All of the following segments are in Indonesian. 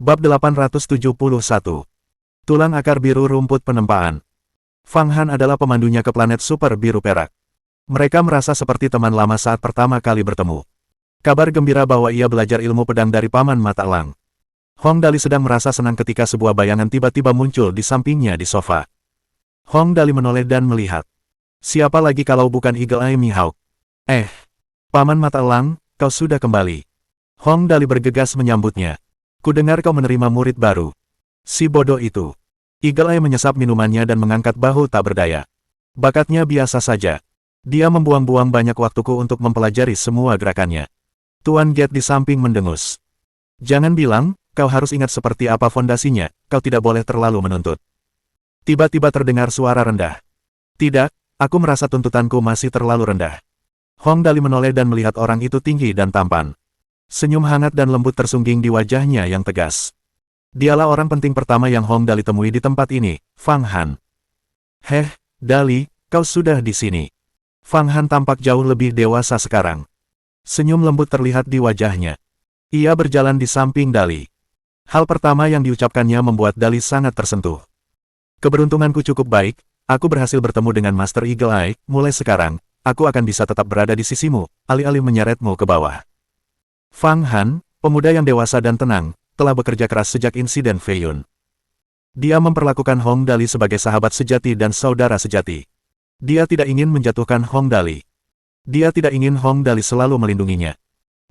Bab 871. Tulang akar biru rumput penempaan. Fang Han adalah pemandunya ke planet super biru perak. Mereka merasa seperti teman lama saat pertama kali bertemu. Kabar gembira bahwa ia belajar ilmu pedang dari paman mata elang. Hong Dali sedang merasa senang ketika sebuah bayangan tiba-tiba muncul di sampingnya di sofa. Hong Dali menoleh dan melihat. Siapa lagi kalau bukan Eagle Eye Mihawk? Paman mata elang, kau sudah kembali. Hong Dali bergegas menyambutnya. Kudengar kau menerima murid baru. Si bodoh itu. Eagle Eye menyesap minumannya dan mengangkat bahu tak berdaya. Bakatnya biasa saja. Dia membuang-buang banyak waktuku untuk mempelajari semua gerakannya. Tuan Get di samping mendengus. Jangan bilang, kau harus ingat seperti apa fondasinya, kau tidak boleh terlalu menuntut. Tiba-tiba terdengar suara rendah. Tidak, aku merasa tuntutanku masih terlalu rendah. Hong Dali menoleh dan melihat orang itu tinggi dan tampan. Senyum hangat dan lembut tersungging di wajahnya yang tegas. Dialah orang penting pertama yang Hong Dali temui di tempat ini, Fang Han. Dali, kau sudah di sini. Fang Han tampak jauh lebih dewasa sekarang. Senyum lembut terlihat di wajahnya. Ia berjalan di samping Dali. Hal pertama yang diucapkannya membuat Dali sangat tersentuh. Keberuntunganku cukup baik, aku berhasil bertemu dengan Master Eagle Eye, mulai sekarang, aku akan bisa tetap berada di sisimu, alih-alih menyeretmu ke bawah. Fang Han, pemuda yang dewasa dan tenang, telah bekerja keras sejak insiden Fei Yun. Dia memperlakukan Hong Dali sebagai sahabat sejati dan saudara sejati. Dia tidak ingin menjatuhkan Hong Dali. Dia tidak ingin Hong Dali selalu melindunginya.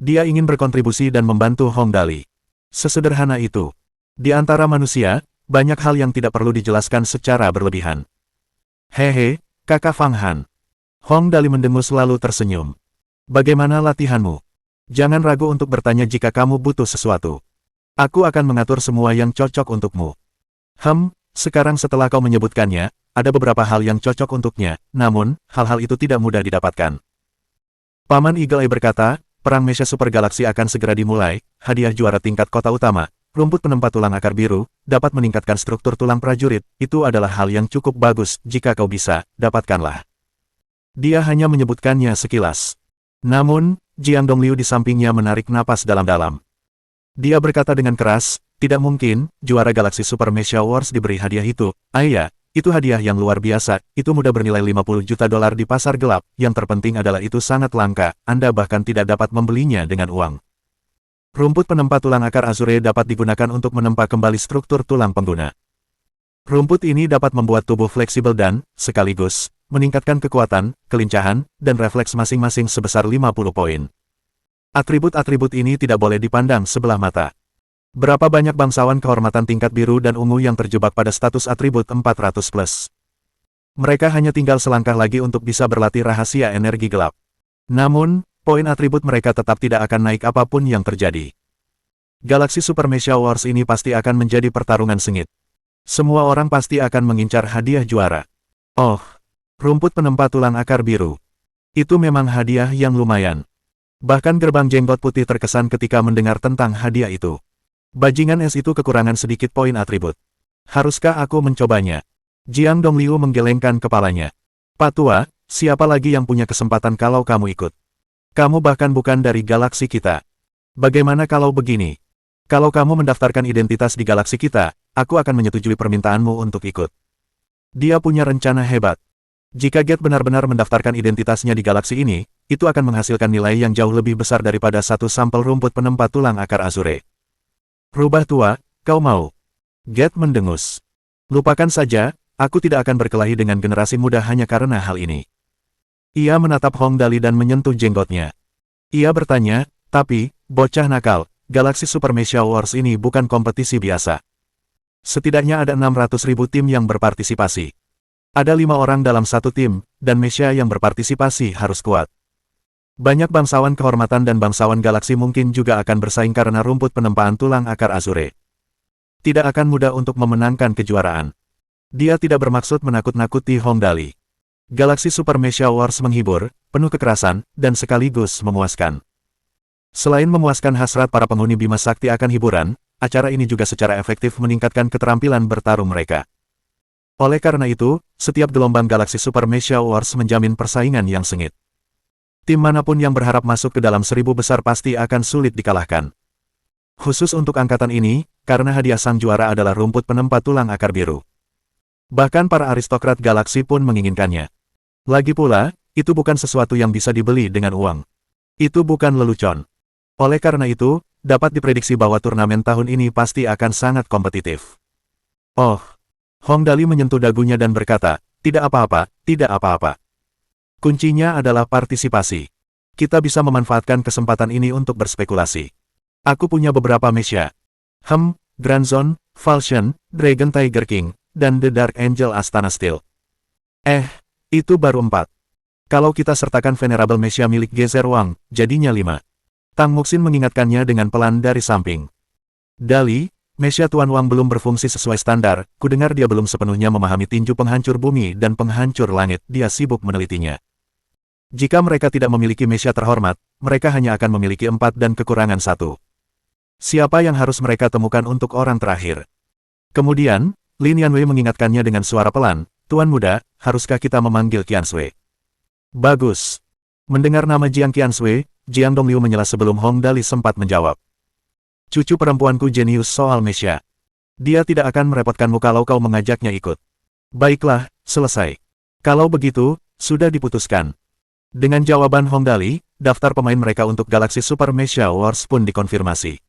Dia ingin berkontribusi dan membantu Hong Dali. Sesederhana itu. Di antara manusia, banyak hal yang tidak perlu dijelaskan secara berlebihan. Kakak Fang Han. Hong Dali mendengus lalu tersenyum. Bagaimana latihanmu? Jangan ragu untuk bertanya jika kamu butuh sesuatu. Aku akan mengatur semua yang cocok untukmu. Sekarang setelah kau menyebutkannya, ada beberapa hal yang cocok untuknya, namun, hal-hal itu tidak mudah didapatkan. Paman Eagle Eye berkata, Perang Mecha Super Galaksi akan segera dimulai, hadiah juara tingkat kota utama, rumput penempat tulang akar biru, dapat meningkatkan struktur tulang prajurit, itu adalah hal yang cukup bagus, jika kau bisa, dapatkanlah. Dia hanya menyebutkannya sekilas. Namun, Jiang Dongliu di sampingnya menarik napas dalam-dalam. Dia berkata dengan keras, tidak mungkin, juara Galaksi Super Mecha Wars diberi hadiah itu. Ayah, itu hadiah yang luar biasa, itu mudah bernilai 50 juta dolar di pasar gelap, yang terpenting adalah itu sangat langka, Anda bahkan tidak dapat membelinya dengan uang. Rumput penempat tulang akar Azure dapat digunakan untuk menempa kembali struktur tulang pengguna. Rumput ini dapat membuat tubuh fleksibel dan, sekaligus, meningkatkan kekuatan, kelincahan, dan refleks masing-masing sebesar 50 poin. Atribut-atribut ini tidak boleh dipandang sebelah mata. Berapa banyak bangsawan kehormatan tingkat biru dan ungu yang terjebak pada status atribut 400+. Mereka hanya tinggal selangkah lagi untuk bisa berlatih rahasia energi gelap. Namun, poin atribut mereka tetap tidak akan naik apapun yang terjadi. Galaksi Super Mecha Wars ini pasti akan menjadi pertarungan sengit. Semua orang pasti akan mengincar hadiah juara. Rumput penempat tulang akar biru. Itu memang hadiah yang lumayan. Bahkan gerbang jenggot putih terkesan ketika mendengar tentang hadiah itu. Bajingan es itu kekurangan sedikit poin atribut. Haruskah aku mencobanya? Jiang Dongliu menggelengkan kepalanya. Pak Tua, siapa lagi yang punya kesempatan kalau kamu ikut? Kamu bahkan bukan dari galaksi kita. Bagaimana kalau begini? Kalau kamu mendaftarkan identitas di galaksi kita, aku akan menyetujui permintaanmu untuk ikut. Dia punya rencana hebat. Jika Get benar-benar mendaftarkan identitasnya di galaksi ini, itu akan menghasilkan nilai yang jauh lebih besar daripada satu sampel rumput penempat tulang akar Azure. Rubah tua, kau mau? Get mendengus. Lupakan saja, aku tidak akan berkelahi dengan generasi muda hanya karena hal ini. Ia menatap Hong Dali dan menyentuh jenggotnya. Ia bertanya, tapi, bocah nakal, Galaksi Super Mecha Wars ini bukan kompetisi biasa. Setidaknya ada 600.000 tim yang berpartisipasi. Ada 5 orang dalam satu tim, dan Mecha yang berpartisipasi harus kuat. Banyak bangsawan kehormatan dan bangsawan galaksi mungkin juga akan bersaing karena rumput penempaan tulang akar Azure. Tidak akan mudah untuk memenangkan kejuaraan. Dia tidak bermaksud menakut-nakuti Hong Dali. Galaksi Super Mecha Wars menghibur, penuh kekerasan, dan sekaligus memuaskan. Selain memuaskan hasrat para penghuni Bima Sakti akan hiburan, acara ini juga secara efektif meningkatkan keterampilan bertarung mereka. Oleh karena itu, setiap gelombang Galaksi Super Mecha Wars menjamin persaingan yang sengit. Tim manapun yang berharap masuk ke dalam 1000 besar pasti akan sulit dikalahkan. Khusus untuk angkatan ini, karena hadiah sang juara adalah rumput penempat tulang akar biru. Bahkan para aristokrat galaksi pun menginginkannya. Lagi pula, itu bukan sesuatu yang bisa dibeli dengan uang. Itu bukan lelucon. Oleh karena itu, dapat diprediksi bahwa turnamen tahun ini pasti akan sangat kompetitif. Oh, Hong Dali menyentuh dagunya dan berkata, tidak apa-apa, tidak apa-apa. Kuncinya adalah partisipasi. Kita bisa memanfaatkan kesempatan ini untuk berspekulasi. Aku punya beberapa Mesya. Grand Zone, Falchion, Dragon Tiger King, dan The Dark Angel Astana Steel. Itu baru 4. Kalau kita sertakan Venerable Mesya milik Gezer Wang, jadinya 5. Tang Muxin mengingatkannya dengan pelan dari samping. Dali, Mesya Tuan Wang belum berfungsi sesuai standar, kudengar dia belum sepenuhnya memahami tinju penghancur bumi dan penghancur langit, dia sibuk menelitinya. Jika mereka tidak memiliki Mesya terhormat, mereka hanya akan memiliki 4 dan kekurangan 1. Siapa yang harus mereka temukan untuk orang terakhir? Kemudian, Lin Yanwei mengingatkannya dengan suara pelan, Tuan Muda, haruskah kita memanggil Qiansui? Bagus. Mendengar nama Jiang Qiansui, Jiang Dongliu menyela sebelum Hong Dali sempat menjawab. Cucu perempuanku jenius soal Mesya. Dia tidak akan merepotkanmu kalau kau mengajaknya ikut. Baiklah, selesai. Kalau begitu, sudah diputuskan. Dengan jawaban Hong Dali, daftar pemain mereka untuk Galaxy Super Mesya Wars pun dikonfirmasi.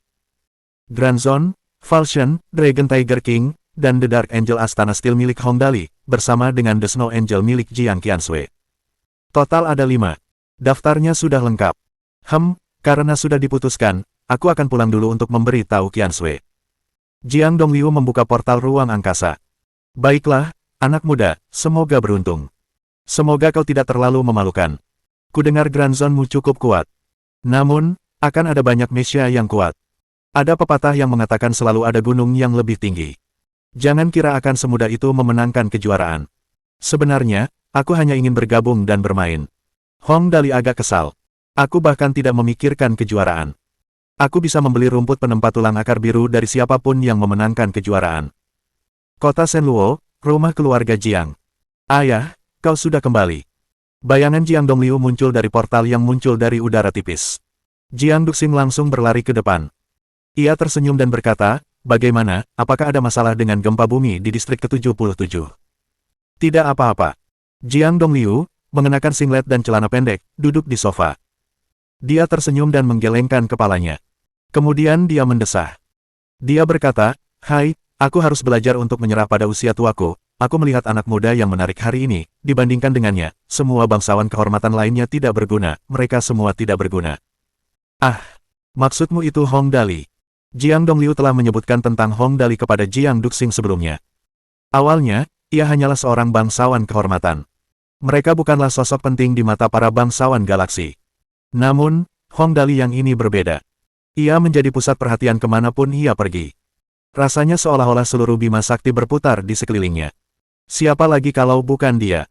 Grand Zone, Falchion, Dragon Tiger King, dan The Dark Angel Astana Steel milik Hong Dali, bersama dengan The Snow Angel milik Jiang Qiansui. Total ada 5. Daftarnya sudah lengkap. Karena sudah diputuskan, aku akan pulang dulu untuk memberi tahu Qiansui. Jiang Dongliu membuka portal ruang angkasa. Baiklah, anak muda, semoga beruntung. Semoga kau tidak terlalu memalukan. Kudengar Grand Zone-mu cukup kuat. Namun, akan ada banyak Mesya yang kuat. Ada pepatah yang mengatakan selalu ada gunung yang lebih tinggi. Jangan kira akan semudah itu memenangkan kejuaraan. Sebenarnya, aku hanya ingin bergabung dan bermain. Hong Dali agak kesal. Aku bahkan tidak memikirkan kejuaraan. Aku bisa membeli rumput penempat tulang akar biru dari siapapun yang memenangkan kejuaraan. Kota Shenluo, rumah keluarga Jiang. Ayah, kau sudah kembali. Bayangan Jiang Dongliu muncul dari portal yang muncul dari udara tipis. Jiang Duxing langsung berlari ke depan. Ia tersenyum dan berkata, bagaimana, apakah ada masalah dengan gempa bumi di distrik ke-77? Tidak apa-apa. Jiang Dongliu, mengenakan singlet dan celana pendek, duduk di sofa. Dia tersenyum dan menggelengkan kepalanya. Kemudian dia mendesah. Dia berkata, hai, aku harus belajar untuk menyerah pada usia tuaku. Aku melihat anak muda yang menarik hari ini, dibandingkan dengannya, semua bangsawan kehormatan lainnya tidak berguna, mereka semua tidak berguna. Maksudmu itu Hong Dali. Jiang Dongliu telah menyebutkan tentang Hong Dali kepada Jiang Duxing sebelumnya. Awalnya, ia hanyalah seorang bangsawan kehormatan. Mereka bukanlah sosok penting di mata para bangsawan galaksi. Namun, Hong Dali yang ini berbeda. Ia menjadi pusat perhatian kemanapun ia pergi. Rasanya seolah-olah seluruh Bima Sakti berputar di sekelilingnya. Siapa lagi kalau bukan dia?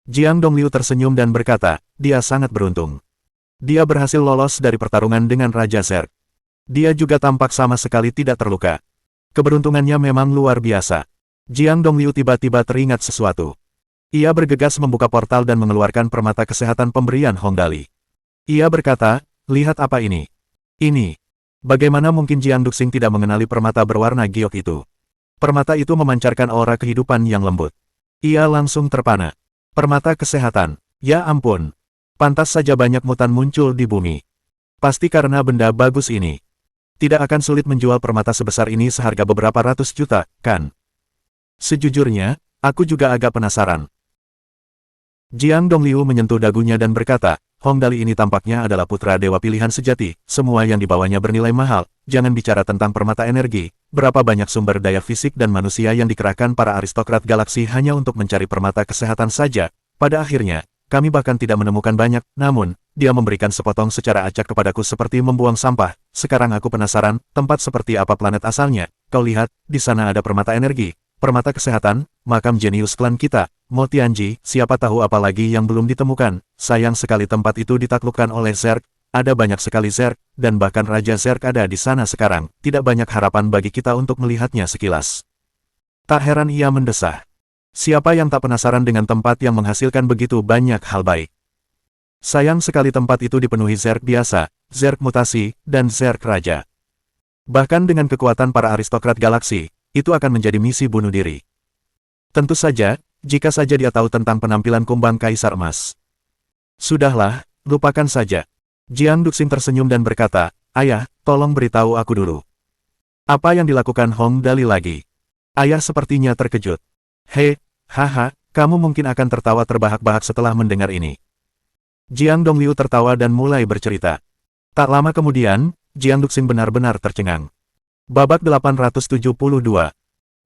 Jiang Dongliu tersenyum dan berkata, dia sangat beruntung. Dia berhasil lolos dari pertarungan dengan Raja Zerg. Dia juga tampak sama sekali tidak terluka. Keberuntungannya memang luar biasa. Jiang Dongliu tiba-tiba teringat sesuatu. Ia bergegas membuka portal dan mengeluarkan permata kesehatan pemberian Hong Dali. Ia berkata, lihat apa ini. Ini. Bagaimana mungkin Jiang Duxing tidak mengenali permata berwarna giok itu? Permata itu memancarkan aura kehidupan yang lembut. Ia langsung terpana. Permata kesehatan. Ya ampun. Pantas saja banyak mutan muncul di bumi. Pasti karena benda bagus ini. Tidak akan sulit menjual permata sebesar ini seharga beberapa ratus juta, kan? Sejujurnya, aku juga agak penasaran. Jiang Dongliu menyentuh dagunya dan berkata, Hong Dali ini tampaknya adalah putra dewa pilihan sejati, semua yang dibawanya bernilai mahal, jangan bicara tentang permata energi, berapa banyak sumber daya fisik dan manusia yang dikerahkan para aristokrat galaksi hanya untuk mencari permata kesehatan saja, pada akhirnya, kami bahkan tidak menemukan banyak, namun, dia memberikan sepotong secara acak kepadaku seperti membuang sampah, sekarang aku penasaran, tempat seperti apa planet asalnya, kau lihat, di sana ada permata energi, permata kesehatan, makam jenius klan kita, Mo Tianji, siapa tahu apa lagi yang belum ditemukan, sayang sekali tempat itu ditaklukkan oleh Zerg, ada banyak sekali Zerg, dan bahkan Raja Zerg ada di sana sekarang, tidak banyak harapan bagi kita untuk melihatnya sekilas. Tak heran ia mendesah. Siapa yang tak penasaran dengan tempat yang menghasilkan begitu banyak hal baik? Sayang sekali tempat itu dipenuhi Zerg biasa, Zerg mutasi, dan Zerg raja. Bahkan dengan kekuatan para aristokrat galaksi, itu akan menjadi misi bunuh diri. Tentu saja, jika saja dia tahu tentang penampilan kumbang Kaisar Emas. Sudahlah, lupakan saja. Jiang Duxing tersenyum dan berkata, Ayah, tolong beritahu aku dulu. Apa yang dilakukan Hong Dali lagi? Ayah sepertinya terkejut. Hei, haha, kamu mungkin akan tertawa terbahak-bahak setelah mendengar ini. Jiang Dongliu tertawa dan mulai bercerita. Tak lama kemudian, Jiang Duxing benar-benar tercengang. Babak 872. 5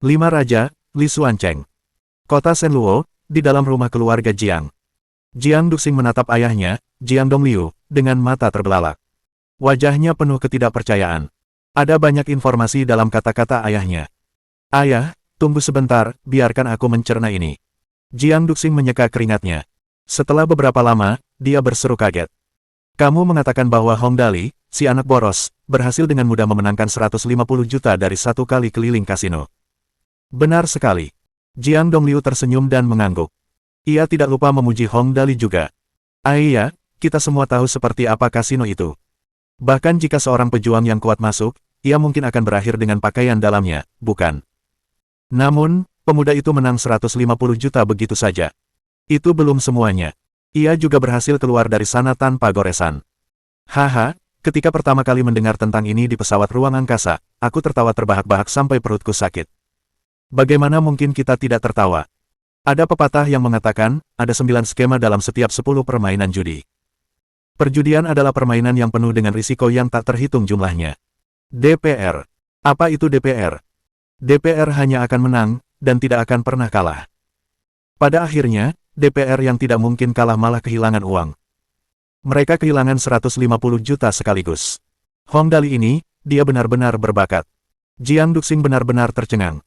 Raja, Li Xuancheng. Kota Shenluo, di dalam rumah keluarga Jiang. Jiang Duxing menatap ayahnya, Jiang Dongliu, dengan mata terbelalak. Wajahnya penuh ketidakpercayaan. Ada banyak informasi dalam kata-kata ayahnya. Ayah, tunggu sebentar, biarkan aku mencerna ini. Jiang Duxing menyeka keringatnya. Setelah beberapa lama, dia berseru kaget. Kamu mengatakan bahwa Hong Dali, si anak boros, berhasil dengan mudah memenangkan 150 juta dari satu kali keliling kasino. Benar sekali. Jiang Dongliu tersenyum dan mengangguk. Ia tidak lupa memuji Hong Dali juga. Iya, kita semua tahu seperti apa kasino itu. Bahkan jika seorang pejuang yang kuat masuk, ia mungkin akan berakhir dengan pakaian dalamnya, bukan? Namun, pemuda itu menang 150 juta begitu saja. Itu belum semuanya. Ia juga berhasil keluar dari sana tanpa goresan. Haha, ketika pertama kali mendengar tentang ini di pesawat ruang angkasa, aku tertawa terbahak-bahak sampai perutku sakit. Bagaimana mungkin kita tidak tertawa? Ada pepatah yang mengatakan, ada 9 skema dalam setiap 10 permainan judi. Perjudian adalah permainan yang penuh dengan risiko yang tak terhitung jumlahnya. DPR. Apa itu DPR? DPR hanya akan menang, dan tidak akan pernah kalah. Pada akhirnya, DPR yang tidak mungkin kalah malah kehilangan uang. Mereka kehilangan 150 juta sekaligus. Hong Dali ini, dia benar-benar berbakat. Jiang Duxing benar-benar tercengang.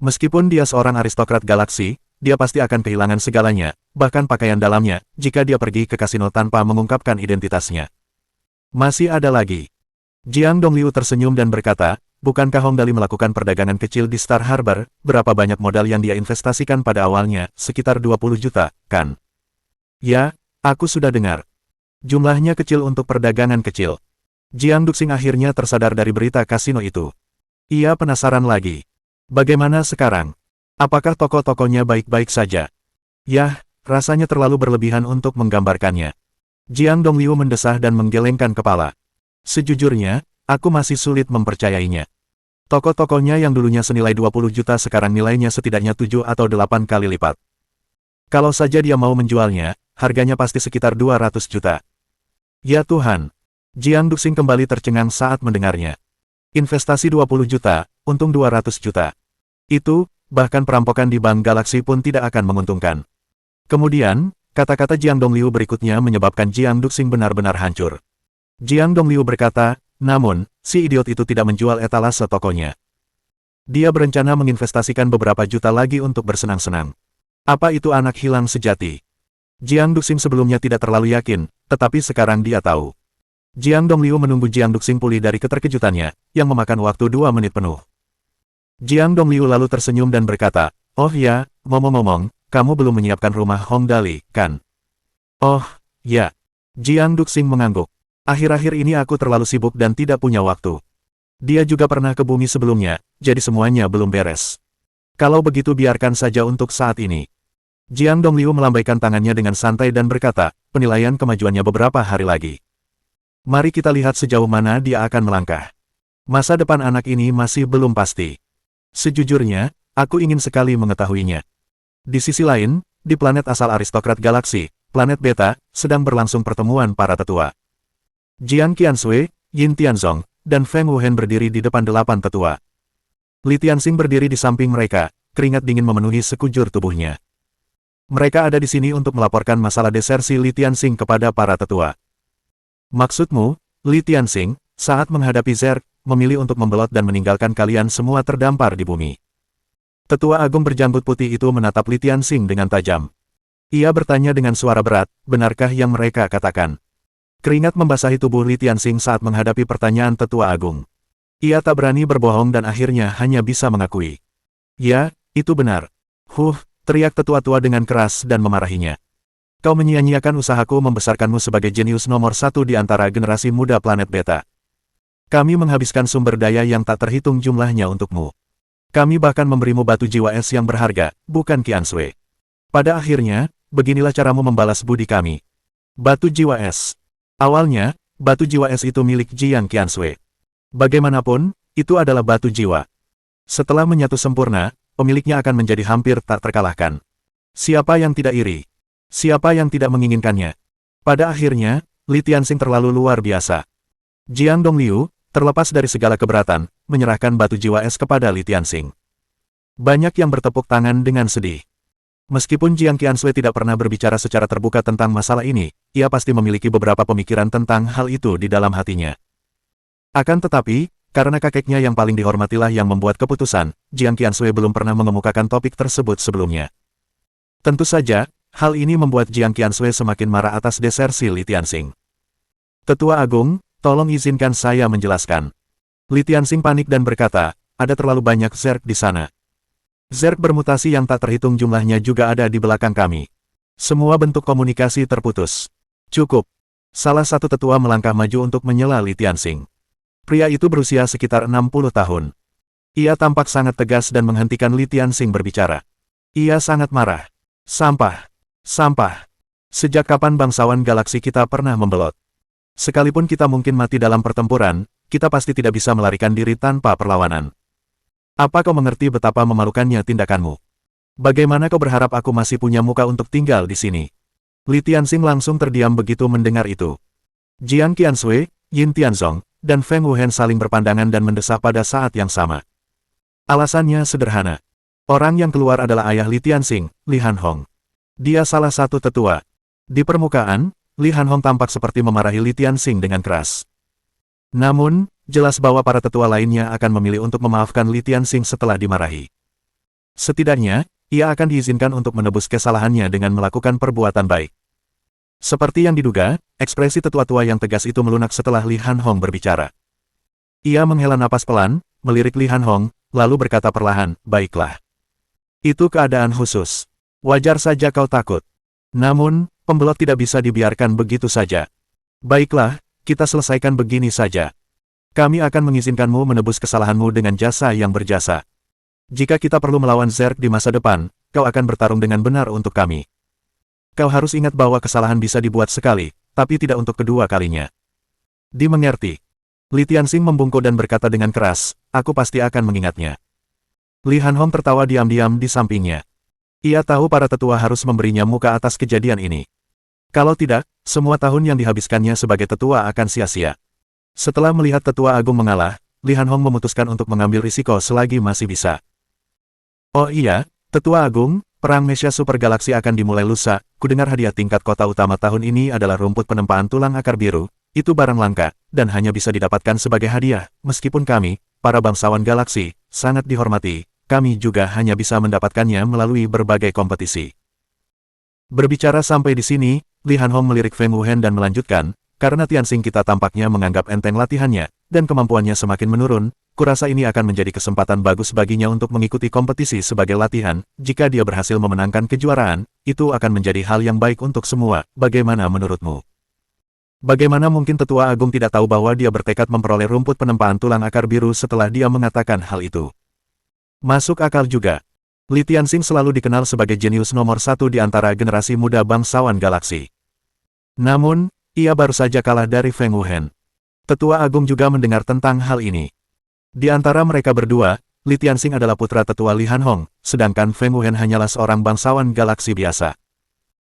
Meskipun dia seorang aristokrat galaksi, dia pasti akan kehilangan segalanya, bahkan pakaian dalamnya, jika dia pergi ke kasino tanpa mengungkapkan identitasnya. Masih ada lagi. Jiang Dongliu tersenyum dan berkata, bukankah Hong Dali melakukan perdagangan kecil di Star Harbor? Berapa banyak modal yang dia investasikan pada awalnya? Sekitar 20 juta, kan? Ya, aku sudah dengar. Jumlahnya kecil untuk perdagangan kecil. Jiang Duxing akhirnya tersadar dari berita kasino itu. Ia penasaran lagi. Bagaimana sekarang? Apakah toko-tokonya baik-baik saja? Yah, rasanya terlalu berlebihan untuk menggambarkannya. Jiang Dongliu mendesah dan menggelengkan kepala. Sejujurnya, aku masih sulit mempercayainya. Toko-tokonya yang dulunya senilai 20 juta sekarang nilainya setidaknya 7 atau 8 kali lipat. Kalau saja dia mau menjualnya, harganya pasti sekitar 200 juta. Ya Tuhan! Jiang Duxing kembali tercengang saat mendengarnya. Investasi 20 juta, untung 200 juta. Itu, bahkan perampokan di Bank Galaksi pun tidak akan menguntungkan. Kemudian, kata-kata Jiang Dongliu berikutnya menyebabkan Jiang Duxing benar-benar hancur. Jiang Dongliu berkata, namun, si idiot itu tidak menjual etalase tokonya. Dia berencana menginvestasikan beberapa juta lagi untuk bersenang-senang. Apa itu anak hilang sejati? Jiang Duxing sebelumnya tidak terlalu yakin, tetapi sekarang dia tahu. Jiang Dongliu menunggu Jiang Duxing pulih dari keterkejutannya, yang memakan waktu 2 menit penuh. Jiang Dongliu lalu tersenyum dan berkata, oh ya, ngomong-ngomong, kamu belum menyiapkan rumah Hong Dali, kan? Oh, ya. Jiang Duxing mengangguk. Akhir-akhir ini aku terlalu sibuk dan tidak punya waktu. Dia juga pernah ke bumi sebelumnya, jadi semuanya belum beres. Kalau begitu biarkan saja untuk saat ini. Jiang Dongliu melambaikan tangannya dengan santai dan berkata, penilaian kemajuannya beberapa hari lagi. Mari kita lihat sejauh mana dia akan melangkah. Masa depan anak ini masih belum pasti. Sejujurnya, aku ingin sekali mengetahuinya. Di sisi lain, di planet asal aristokrat galaksi, planet Beta, sedang berlangsung pertemuan para tetua. Jiang Qiansui, Yin Tianzong, dan Feng Wuhen berdiri di depan 8 tetua. Li Tianxing berdiri di samping mereka, keringat dingin memenuhi sekujur tubuhnya. Mereka ada di sini untuk melaporkan masalah desersi Li Tianxing kepada para tetua. Maksudmu, Li Tianxing, saat menghadapi Zerg, memilih untuk membelot dan meninggalkan kalian semua terdampar di bumi. Tetua Agung berjanggut putih itu menatap Li Tianxing dengan tajam. Ia bertanya dengan suara berat, benarkah yang mereka katakan? Keringat membasahi tubuh Li Tianxing saat menghadapi pertanyaan Tetua Agung. Ia tak berani berbohong dan akhirnya hanya bisa mengakui. Ya, itu benar. Teriak tetua tua dengan keras dan memarahinya. Kau menyia-nyiakan usahaku membesarkanmu sebagai jenius nomor 1 di antara generasi muda planet Beta. Kami menghabiskan sumber daya yang tak terhitung jumlahnya untukmu. Kami bahkan memberimu batu jiwa es yang berharga, bukan Qiansui. Pada akhirnya, beginilah caramu membalas budi kami. Batu jiwa es. Awalnya, batu jiwa es itu milik Jiang Qiansui. Bagaimanapun, itu adalah batu jiwa. Setelah menyatu sempurna, pemiliknya akan menjadi hampir tak terkalahkan. Siapa yang tidak iri? Siapa yang tidak menginginkannya? Pada akhirnya, Li Tianxing terlalu luar biasa. Jiang Dongliu, terlepas dari segala keberatan, menyerahkan batu jiwa es kepada Li Tianxing. Banyak yang bertepuk tangan dengan sedih. Meskipun Jiang Qiansui tidak pernah berbicara secara terbuka tentang masalah ini, ia pasti memiliki beberapa pemikiran tentang hal itu di dalam hatinya. Akan tetapi, karena kakeknya yang paling dihormatilah yang membuat keputusan, Jiang Qiansui belum pernah mengemukakan topik tersebut sebelumnya. Tentu saja, hal ini membuat Jiang Qiansui semakin marah atas desersi Li Tianxing. Tetua Agung, tolong izinkan saya menjelaskan. Li Tianxing panik dan berkata, ada terlalu banyak Zerg di sana. Zerg bermutasi yang tak terhitung jumlahnya juga ada di belakang kami. Semua bentuk komunikasi terputus. Cukup. Salah satu tetua melangkah maju untuk menyela Li Tianxing. Pria itu berusia sekitar 60 tahun. Ia tampak sangat tegas dan menghentikan Li Tianxing berbicara. Ia sangat marah. Sampah. Sampah. Sejak kapan bangsawan galaksi kita pernah membelot? Sekalipun kita mungkin mati dalam pertempuran, kita pasti tidak bisa melarikan diri tanpa perlawanan. Apa kau mengerti betapa memalukannya tindakanmu? Bagaimana kau berharap aku masih punya muka untuk tinggal di sini? Li Tianxing langsung terdiam begitu mendengar itu. Jiang Qiansui, Yin Tianzong, dan Feng Wuhen saling berpandangan dan mendesah pada saat yang sama. Alasannya sederhana. Orang yang keluar adalah ayah Li Tianxing, Li Hanhong. Dia salah satu tetua. Di permukaan, Li Hanhong tampak seperti memarahi Li Tianxing dengan keras. Namun, jelas bahwa para tetua lainnya akan memilih untuk memaafkan Li Tianxing setelah dimarahi. Setidaknya, ia akan diizinkan untuk menebus kesalahannya dengan melakukan perbuatan baik. Seperti yang diduga, ekspresi tetua-tua yang tegas itu melunak setelah Li Hanhong berbicara. Ia menghela napas pelan, melirik Li Hanhong, lalu berkata perlahan, baiklah. Itu keadaan khusus. Wajar saja kau takut. Namun, pembelot tidak bisa dibiarkan begitu saja. Baiklah, kita selesaikan begini saja. Kami akan mengizinkanmu menebus kesalahanmu dengan jasa yang berjasa. Jika kita perlu melawan Zerg di masa depan, kau akan bertarung dengan benar untuk kami. Kau harus ingat bahwa kesalahan bisa dibuat sekali, tapi tidak untuk kedua kalinya. Dimengerti. Li Tianxing membungkuk dan berkata dengan keras, aku pasti akan mengingatnya. Li Hanhong tertawa diam-diam di sampingnya. Ia tahu para tetua harus memberinya muka atas kejadian ini. Kalau tidak, semua tahun yang dihabiskannya sebagai tetua akan sia-sia. Setelah melihat tetua agung mengalah, Li Hanhong memutuskan untuk mengambil risiko selagi masih bisa. Oh iya, tetua agung, perang Mesya Super Galaksi akan dimulai lusa. Kudengar hadiah tingkat kota utama tahun ini adalah rumput penempaan tulang akar biru. Itu barang langka, dan hanya bisa didapatkan sebagai hadiah. Meskipun kami, para bangsawan galaksi, sangat dihormati, kami juga hanya bisa mendapatkannya melalui berbagai kompetisi. Berbicara sampai di sini, Li Hanhong melirik Feng Wuhen dan melanjutkan, karena Tianxing kita tampaknya menganggap enteng latihannya, dan kemampuannya semakin menurun, kurasa ini akan menjadi kesempatan bagus baginya untuk mengikuti kompetisi sebagai latihan. Jika dia berhasil memenangkan kejuaraan, itu akan menjadi hal yang baik untuk semua. Bagaimana menurutmu? Bagaimana mungkin tetua agung tidak tahu bahwa dia bertekad memperoleh rumput penempaan tulang akar biru setelah dia mengatakan hal itu? Masuk akal juga. Li Tianxing selalu dikenal sebagai jenius nomor satu di antara generasi muda bangsawan galaksi. Namun, ia baru saja kalah dari Feng Wuhen. Tetua agung juga mendengar tentang hal ini. Di antara mereka berdua, Li Tianxing adalah putra tetua Li Hanhong, sedangkan Feng Wuhen hanyalah seorang bangsawan galaksi biasa.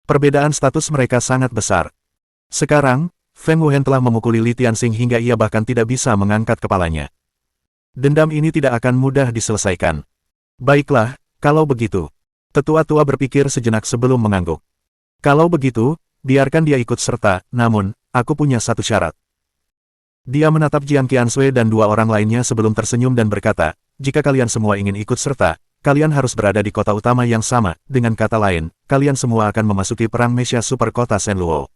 Perbedaan status mereka sangat besar. Sekarang, Feng Wuhen telah memukuli Li Tianxing hingga ia bahkan tidak bisa mengangkat kepalanya. Dendam ini tidak akan mudah diselesaikan. Baiklah, kalau begitu. Tetua-tua berpikir sejenak sebelum mengangguk. Kalau begitu, biarkan dia ikut serta, namun, aku punya satu syarat. Dia menatap Jiang Qiansui dan dua orang lainnya sebelum tersenyum dan berkata, jika kalian semua ingin ikut serta, kalian harus berada di kota utama yang sama. Dengan kata lain, kalian semua akan memasuki perang Mesya Super Kota Shenluo.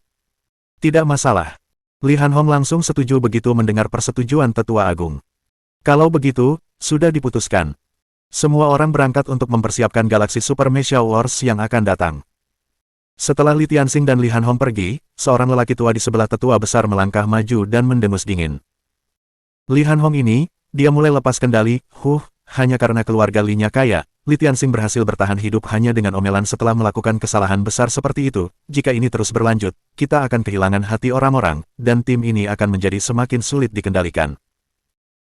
Tidak masalah. Li Hanhong langsung setuju begitu mendengar persetujuan tetua agung. Kalau begitu, sudah diputuskan. Semua orang berangkat untuk mempersiapkan galaksi Super Mesya Wars yang akan datang. Setelah Li Tianxing dan Li Hanhong pergi, seorang lelaki tua di sebelah tetua besar melangkah maju dan mendengus dingin. Li Hanhong ini, dia mulai lepas kendali, hanya karena keluarga Li-nya kaya, Li Tianxing berhasil bertahan hidup hanya dengan omelan setelah melakukan kesalahan besar seperti itu. Jika ini terus berlanjut, kita akan kehilangan hati orang-orang, dan tim ini akan menjadi semakin sulit dikendalikan.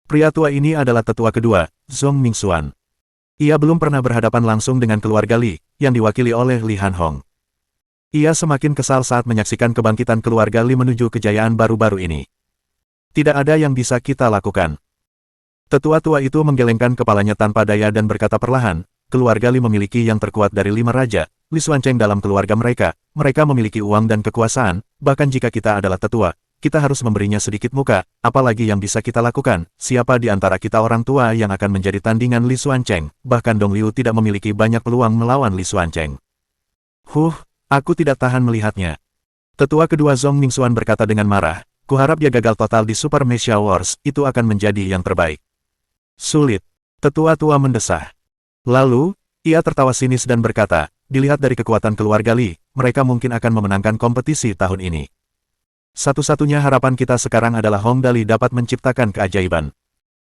Pria tua ini adalah tetua kedua, Zhong Mingxuan. Ia belum pernah berhadapan langsung dengan keluarga Li, yang diwakili oleh Li Hanhong. Ia semakin kesal saat menyaksikan kebangkitan keluarga Li menuju kejayaan baru-baru ini. Tidak ada yang bisa kita lakukan. Tetua tua itu menggelengkan kepalanya tanpa daya dan berkata perlahan, keluarga Li memiliki yang terkuat dari 5 raja, Li Xuancheng dalam keluarga mereka memiliki uang dan kekuasaan, bahkan jika kita adalah tetua, kita harus memberinya sedikit muka, apalagi yang bisa kita lakukan, siapa di antara kita orang tua yang akan menjadi tandingan Li Xuancheng, bahkan Dong Liu tidak memiliki banyak peluang melawan Li Xuancheng. Aku tidak tahan melihatnya. Tetua kedua Zhong Mingxuan berkata dengan marah, kuharap dia gagal total di Super Mecha Wars, itu akan menjadi yang terbaik. Sulit. Tetua tua mendesah. Lalu, ia tertawa sinis dan berkata, dilihat dari kekuatan keluarga Li, mereka mungkin akan memenangkan kompetisi tahun ini. Satu-satunya harapan kita sekarang adalah Hong Dali dapat menciptakan keajaiban.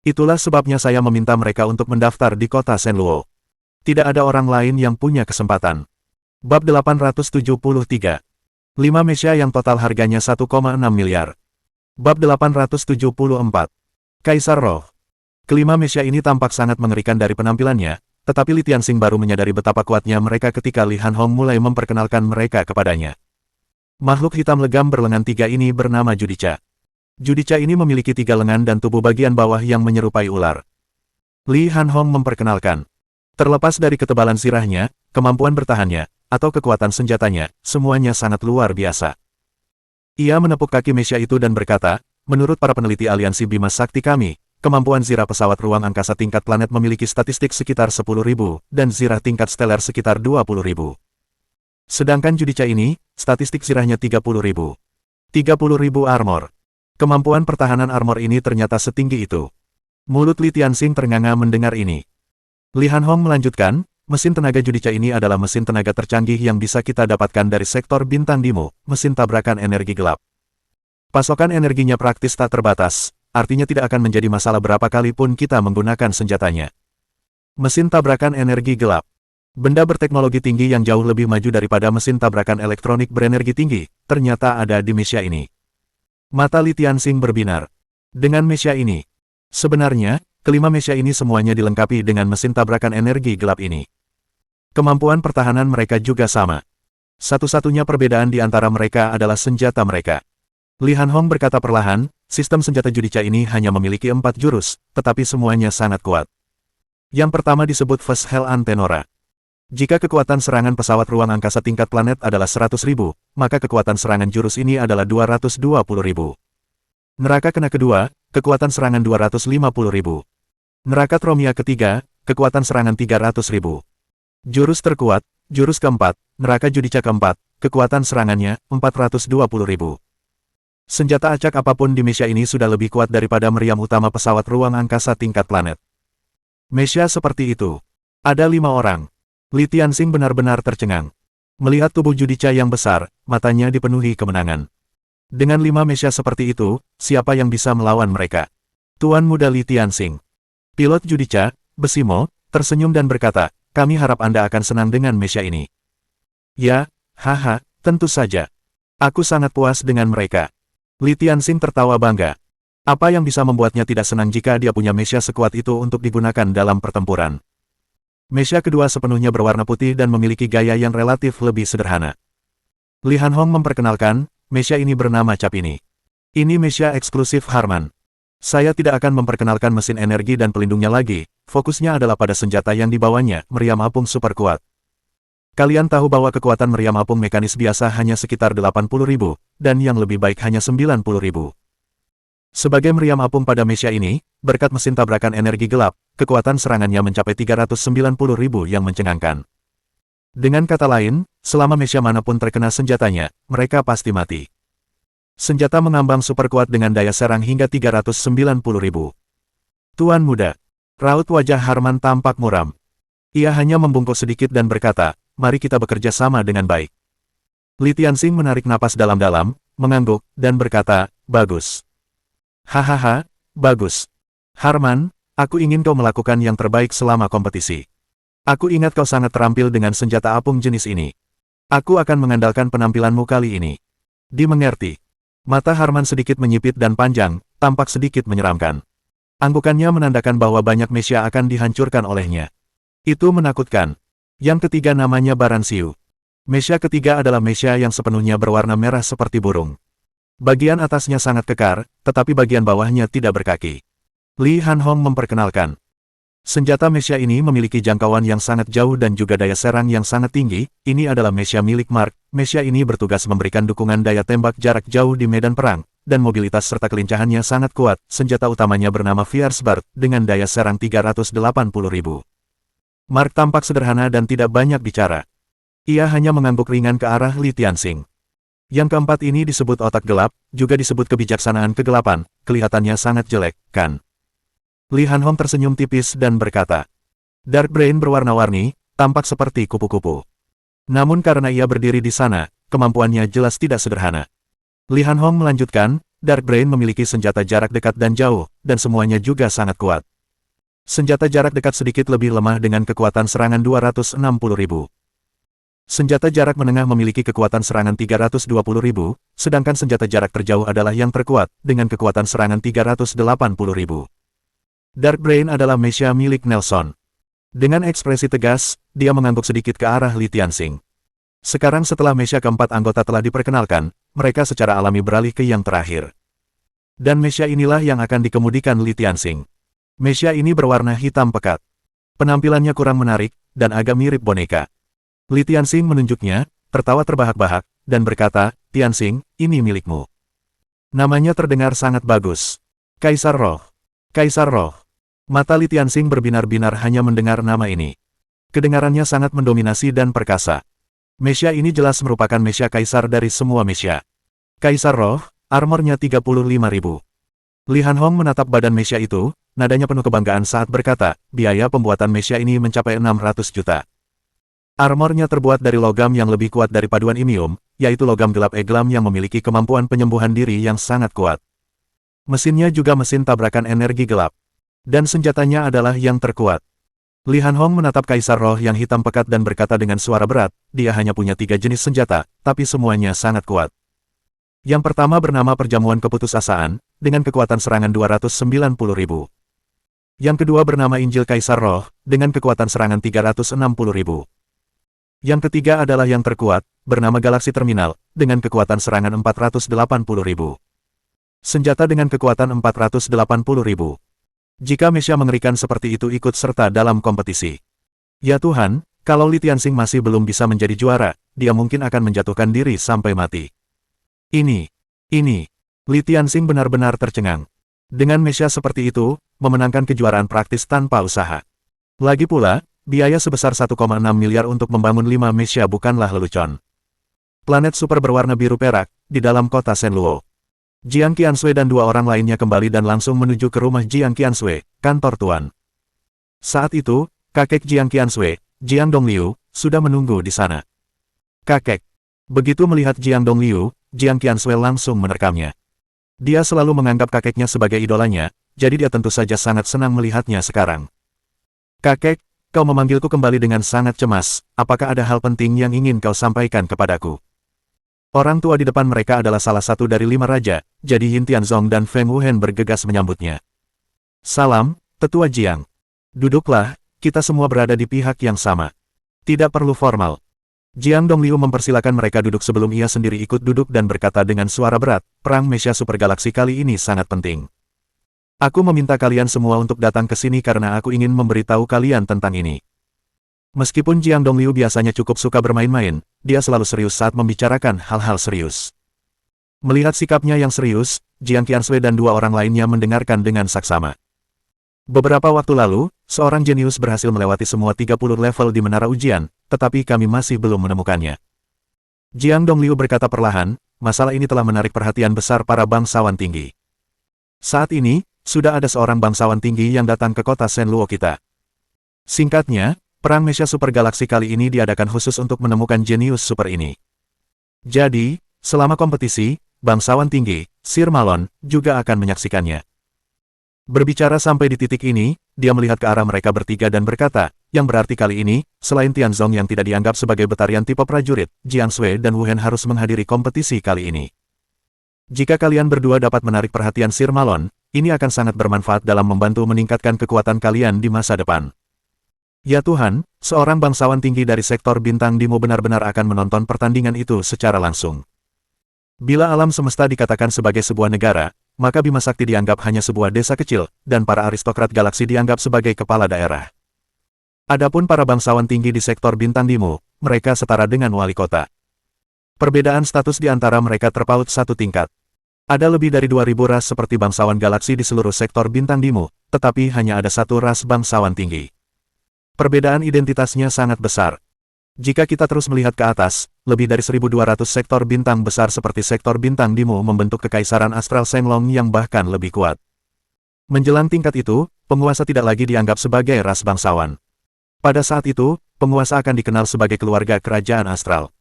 Itulah sebabnya saya meminta mereka untuk mendaftar di kota Shenluo. Tidak ada orang lain yang punya kesempatan. Bab 873. 5 mecha yang total harganya 1,6 miliar. Bab 874. Kaisar Roh. Kelima mecha ini tampak sangat mengerikan dari penampilannya, tetapi Li Tianxing baru menyadari betapa kuatnya mereka ketika Li Hanhong mulai memperkenalkan mereka kepadanya. Makhluk hitam legam berlengan 3 ini bernama Judica. Judica ini memiliki 3 lengan dan tubuh bagian bawah yang menyerupai ular. Li Hanhong memperkenalkan. Terlepas dari ketebalan sirahnya, kemampuan bertahannya, atau kekuatan senjatanya, semuanya sangat luar biasa. Ia menepuk kaki mecha itu dan berkata, menurut para peneliti aliansi Bima Sakti kami, kemampuan zirah pesawat ruang angkasa tingkat planet memiliki statistik sekitar 10.000, dan zirah tingkat stelar sekitar 20.000. Sedangkan Judica ini, statistik zirahnya 30.000. 30.000 armor. Kemampuan pertahanan armor ini ternyata setinggi itu. Mulut Li Tianxing ternganga mendengar ini. Li Hanhong melanjutkan, mesin tenaga Judica ini adalah mesin tenaga tercanggih yang bisa kita dapatkan dari sektor bintang Dimu, mesin tabrakan energi gelap. Pasokan energinya praktis tak terbatas, artinya tidak akan menjadi masalah berapa kali pun kita menggunakan senjatanya. Mesin tabrakan energi gelap. Benda berteknologi tinggi yang jauh lebih maju daripada mesin tabrakan elektronik berenergi tinggi, ternyata ada di mecha ini. Mata Li Tianxing berbinar. Dengan mecha ini. Sebenarnya, kelima mecha ini semuanya dilengkapi dengan mesin tabrakan energi gelap ini. Kemampuan pertahanan mereka juga sama. Satu-satunya perbedaan di antara mereka adalah senjata mereka. Li Hanhong berkata perlahan, sistem senjata Judica ini hanya memiliki 4 jurus, tetapi semuanya sangat kuat. Yang pertama disebut First Hell Antenora. Jika kekuatan serangan pesawat ruang angkasa tingkat planet adalah 100.000, maka kekuatan serangan jurus ini adalah 220.000. Neraka kena kedua, kekuatan serangan 250.000. Neraka Tromia ketiga, kekuatan serangan 300.000. Jurus terkuat, jurus keempat, neraka Judica keempat, kekuatan serangannya 420.000. Senjata acak apapun di mecha ini sudah lebih kuat daripada meriam utama pesawat ruang angkasa tingkat planet. Mecha seperti itu. Ada 5 orang. Li Tianxing benar-benar tercengang. Melihat tubuh Judica yang besar, matanya dipenuhi kemenangan. Dengan 5 mecha seperti itu, siapa yang bisa melawan mereka? Tuan Muda Li Tianxing. Pilot Judica, Besimo, tersenyum dan berkata, kami harap Anda akan senang dengan mecha ini. Ya, haha, tentu saja. Aku sangat puas dengan mereka. Li Tianxing tertawa bangga. Apa yang bisa membuatnya tidak senang jika dia punya mecha sekuat itu untuk digunakan dalam pertempuran? Mecha kedua sepenuhnya berwarna putih dan memiliki gaya yang relatif lebih sederhana. Li Hanhong memperkenalkan, mecha ini bernama Cap ini. Ini mecha eksklusif Harman. Saya tidak akan memperkenalkan mesin energi dan pelindungnya lagi, fokusnya adalah pada senjata yang dibawanya, meriam apung super kuat. Kalian tahu bahwa kekuatan meriam apung mekanis biasa hanya sekitar 80.000, dan yang lebih baik hanya 90.000. Sebagai meriam apung pada mecha ini, berkat mesin tabrakan energi gelap, kekuatan serangannya mencapai 390.000 yang mencengangkan. Dengan kata lain, selama mecha manapun terkena senjatanya, mereka pasti mati. Senjata mengambang super kuat dengan daya serang hingga 390.000. Tuan Muda. Raut wajah Harman tampak muram. Ia hanya membungkuk sedikit dan berkata, mari kita bekerja sama dengan baik. Li Tianxing menarik napas dalam-dalam, mengangguk, dan berkata, bagus. Hahaha, bagus. Harman, aku ingin kau melakukan yang terbaik selama kompetisi. Aku ingat kau sangat terampil dengan senjata apung jenis ini. Aku akan mengandalkan penampilanmu kali ini. Dimengerti. Mata Harman sedikit menyipit dan panjang, tampak sedikit menyeramkan. Anggukannya menandakan bahwa banyak Mesia akan dihancurkan olehnya. Itu menakutkan. Yang ketiga namanya Baransiu. Mesia ketiga adalah Mesia yang sepenuhnya berwarna merah seperti burung. Bagian atasnya sangat kekar, tetapi bagian bawahnya tidak berkaki. Li Hanhong memperkenalkan. Senjata Mesia ini memiliki jangkauan yang sangat jauh dan juga daya serang yang sangat tinggi. Ini adalah Mesia milik Mark. Mesia ini bertugas memberikan dukungan daya tembak jarak jauh di medan perang, dan mobilitas serta kelincahannya sangat kuat. Senjata utamanya bernama Fierce Bird, dengan daya serang 380.000. Mark tampak sederhana dan tidak banyak bicara. Ia hanya mengangguk ringan ke arah Li Tianxing. Yang keempat ini disebut otak gelap, juga disebut kebijaksanaan kegelapan, kelihatannya sangat jelek, kan? Li Hanhong tersenyum tipis dan berkata, Dark Brain berwarna-warni, tampak seperti kupu-kupu. Namun karena ia berdiri di sana, kemampuannya jelas tidak sederhana. Li Hanhong melanjutkan, Dark Brain memiliki senjata jarak dekat dan jauh, dan semuanya juga sangat kuat. Senjata jarak dekat sedikit lebih lemah dengan kekuatan serangan 260.000. Senjata jarak menengah memiliki kekuatan serangan 320.000, sedangkan senjata jarak terjauh adalah yang terkuat, dengan kekuatan serangan 380.000. Dark Brain adalah Mesia milik Nelson. Dengan ekspresi tegas, dia mengangguk sedikit ke arah Li Tianxing. Sekarang setelah Mesia keempat anggota telah diperkenalkan, mereka secara alami beralih ke yang terakhir. Dan Mesia inilah yang akan dikemudikan Li Tianxing. Mesia ini berwarna hitam pekat. Penampilannya kurang menarik, dan agak mirip boneka. Li Tianxing menunjuknya, tertawa terbahak-bahak, dan berkata, Tianxing, ini milikmu. Namanya terdengar sangat bagus. Kaisar Roh. Kaisar Roh. Mata Li Tianxing berbinar-binar hanya mendengar nama ini. Kedengarannya sangat mendominasi dan perkasa. Mesia ini jelas merupakan Mesia Kaisar dari semua Mesia. Kaisar Roh, armornya 35.000. Li Hanhong menatap badan Mesia itu, nadanya penuh kebanggaan saat berkata, biaya pembuatan Mesia ini mencapai 600 juta. Armornya terbuat dari logam yang lebih kuat dari paduan imium, yaitu logam gelap eglam yang memiliki kemampuan penyembuhan diri yang sangat kuat. Mesinnya juga mesin tabrakan energi gelap. Dan senjatanya adalah yang terkuat. Li Hanhong menatap Kaisar Roh yang hitam pekat dan berkata dengan suara berat, dia hanya punya 3 jenis senjata, tapi semuanya sangat kuat. Yang pertama bernama Perjamuan Keputusasaan, dengan kekuatan serangan 290.000. Yang kedua bernama Injil Kaisar Roh, dengan kekuatan serangan 360.000. Yang ketiga adalah yang terkuat, bernama Galaksi Terminal, dengan kekuatan serangan 480.000. Senjata dengan kekuatan 480.000. Jika Mesia mengerikan seperti itu ikut serta dalam kompetisi. Ya Tuhan, kalau Li Tianxing masih belum bisa menjadi juara, dia mungkin akan menjatuhkan diri sampai mati. Ini. Li Tianxing benar-benar tercengang. Dengan Mesia seperti itu, memenangkan kejuaraan praktis tanpa usaha. Lagi pula, biaya sebesar 1,6 miliar untuk membangun 5 Mesia bukanlah lelucon. Planet super berwarna biru perak, di dalam kota Shenluo. Jiang Qiansui dan 2 orang lainnya kembali dan langsung menuju ke rumah Jiang Qiansui, kantor tuan. Saat itu, kakek Jiang Qiansui, Jiang Dongliu, sudah menunggu di sana. Kakek. Begitu melihat Jiang Dongliu, Jiang Qiansui langsung menerkamnya. Dia selalu menganggap kakeknya sebagai idolanya, jadi dia tentu saja sangat senang melihatnya sekarang. Kakek, kau memanggilku kembali dengan sangat cemas, apakah ada hal penting yang ingin kau sampaikan kepadaku? Orang tua di depan mereka adalah salah satu dari 5 raja, jadi Yin Tianzong dan Feng Wuhen bergegas menyambutnya. Salam, Tetua Jiang. Duduklah, kita semua berada di pihak yang sama. Tidak perlu formal. Jiang Dongliu mempersilakan mereka duduk sebelum ia sendiri ikut duduk dan berkata dengan suara berat, perang Mesia Super Galaksi kali ini sangat penting. Aku meminta kalian semua untuk datang ke sini karena aku ingin memberitahu kalian tentang ini. Meskipun Jiang Dongliu biasanya cukup suka bermain-main, dia selalu serius saat membicarakan hal-hal serius. Melihat sikapnya yang serius, Jiang Qiansui dan 2 orang lainnya mendengarkan dengan saksama. Beberapa waktu lalu, seorang jenius berhasil melewati semua 30 level di menara ujian, tetapi kami masih belum menemukannya. Jiang Dongliu berkata perlahan, masalah ini telah menarik perhatian besar para bangsawan tinggi. Saat ini, sudah ada seorang bangsawan tinggi yang datang ke kota Shenluo kita. Singkatnya, Perang Mesia Super Galaksi kali ini diadakan khusus untuk menemukan jenius super ini. Jadi, selama kompetisi, bangsawan tinggi, Sir Malon, juga akan menyaksikannya. Berbicara sampai di titik ini, dia melihat ke arah mereka bertiga dan berkata, yang berarti kali ini, selain Tianzong yang tidak dianggap sebagai batarian tipe prajurit, Jiang Sui dan Wu Hen harus menghadiri kompetisi kali ini. Jika kalian berdua dapat menarik perhatian Sir Malon, ini akan sangat bermanfaat dalam membantu meningkatkan kekuatan kalian di masa depan. Ya Tuhan, seorang bangsawan tinggi dari sektor bintang Dimo benar-benar akan menonton pertandingan itu secara langsung. Bila alam semesta dikatakan sebagai sebuah negara, maka Bima Sakti dianggap hanya sebuah desa kecil, dan para aristokrat galaksi dianggap sebagai kepala daerah. Adapun para bangsawan tinggi di sektor bintang Dimo, mereka setara dengan wali kota. Perbedaan status di antara mereka terpaut satu tingkat. Ada lebih dari 2.000 ras seperti bangsawan galaksi di seluruh sektor bintang Dimo, tetapi hanya ada satu ras bangsawan tinggi. Perbedaan identitasnya sangat besar. Jika kita terus melihat ke atas, lebih dari 1.200 sektor bintang besar seperti sektor bintang Dimo membentuk kekaisaran astral Shenglong yang bahkan lebih kuat. Menjelang tingkat itu, penguasa tidak lagi dianggap sebagai ras bangsawan. Pada saat itu, penguasa akan dikenal sebagai keluarga kerajaan astral.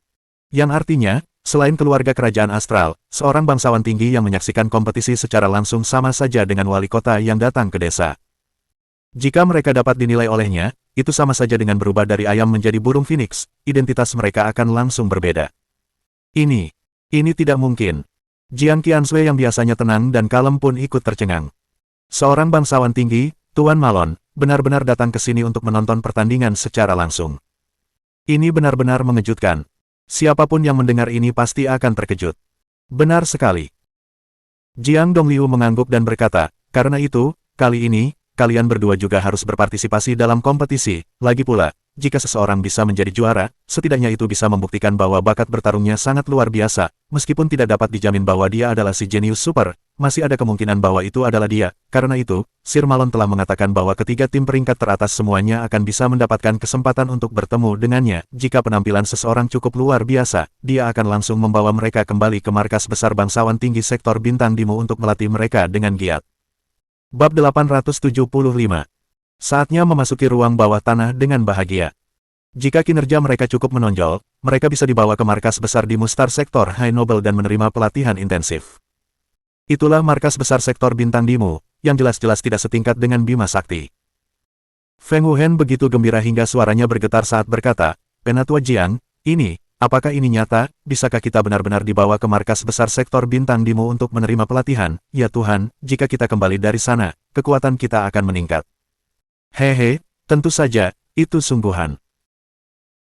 Yang artinya, selain keluarga kerajaan astral, seorang bangsawan tinggi yang menyaksikan kompetisi secara langsung sama saja dengan wali kota yang datang ke desa. Jika mereka dapat dinilai olehnya, itu sama saja dengan berubah dari ayam menjadi burung phoenix, identitas mereka akan langsung berbeda. Ini tidak mungkin. Jiang Qiansui yang biasanya tenang dan kalem pun ikut tercengang. Seorang bangsawan tinggi, Tuan Malon, benar-benar datang ke sini untuk menonton pertandingan secara langsung. Ini benar-benar mengejutkan. Siapapun yang mendengar ini pasti akan terkejut. Benar sekali. Jiang Dongliu mengangguk dan berkata, karena itu, kali ini, kalian berdua juga harus berpartisipasi dalam kompetisi. Lagi pula, jika seseorang bisa menjadi juara, setidaknya itu bisa membuktikan bahwa bakat bertarungnya sangat luar biasa. Meskipun tidak dapat dijamin bahwa dia adalah si jenius super, masih ada kemungkinan bahwa itu adalah dia. Karena itu, Sir Malon telah mengatakan bahwa ketiga tim peringkat teratas semuanya akan bisa mendapatkan kesempatan untuk bertemu dengannya. Jika penampilan seseorang cukup luar biasa, dia akan langsung membawa mereka kembali ke markas besar bangsawan tinggi sektor bintang Dimo untuk melatih mereka dengan giat. Bab 875. Saatnya memasuki ruang bawah tanah dengan bahagia. Jika kinerja mereka cukup menonjol, mereka bisa dibawa ke markas besar di Mustar Sektor High Noble dan menerima pelatihan intensif. Itulah markas besar sektor bintang Dimo, yang jelas-jelas tidak setingkat dengan Bima Sakti. Feng Wuhen begitu gembira hingga suaranya bergetar saat berkata, Penatua Jiang, apakah ini nyata? Bisakah kita benar-benar dibawa ke markas besar sektor bintang Dimo untuk menerima pelatihan? Ya Tuhan, jika kita kembali dari sana, kekuatan kita akan meningkat. Hehe, tentu saja, itu sungguhan.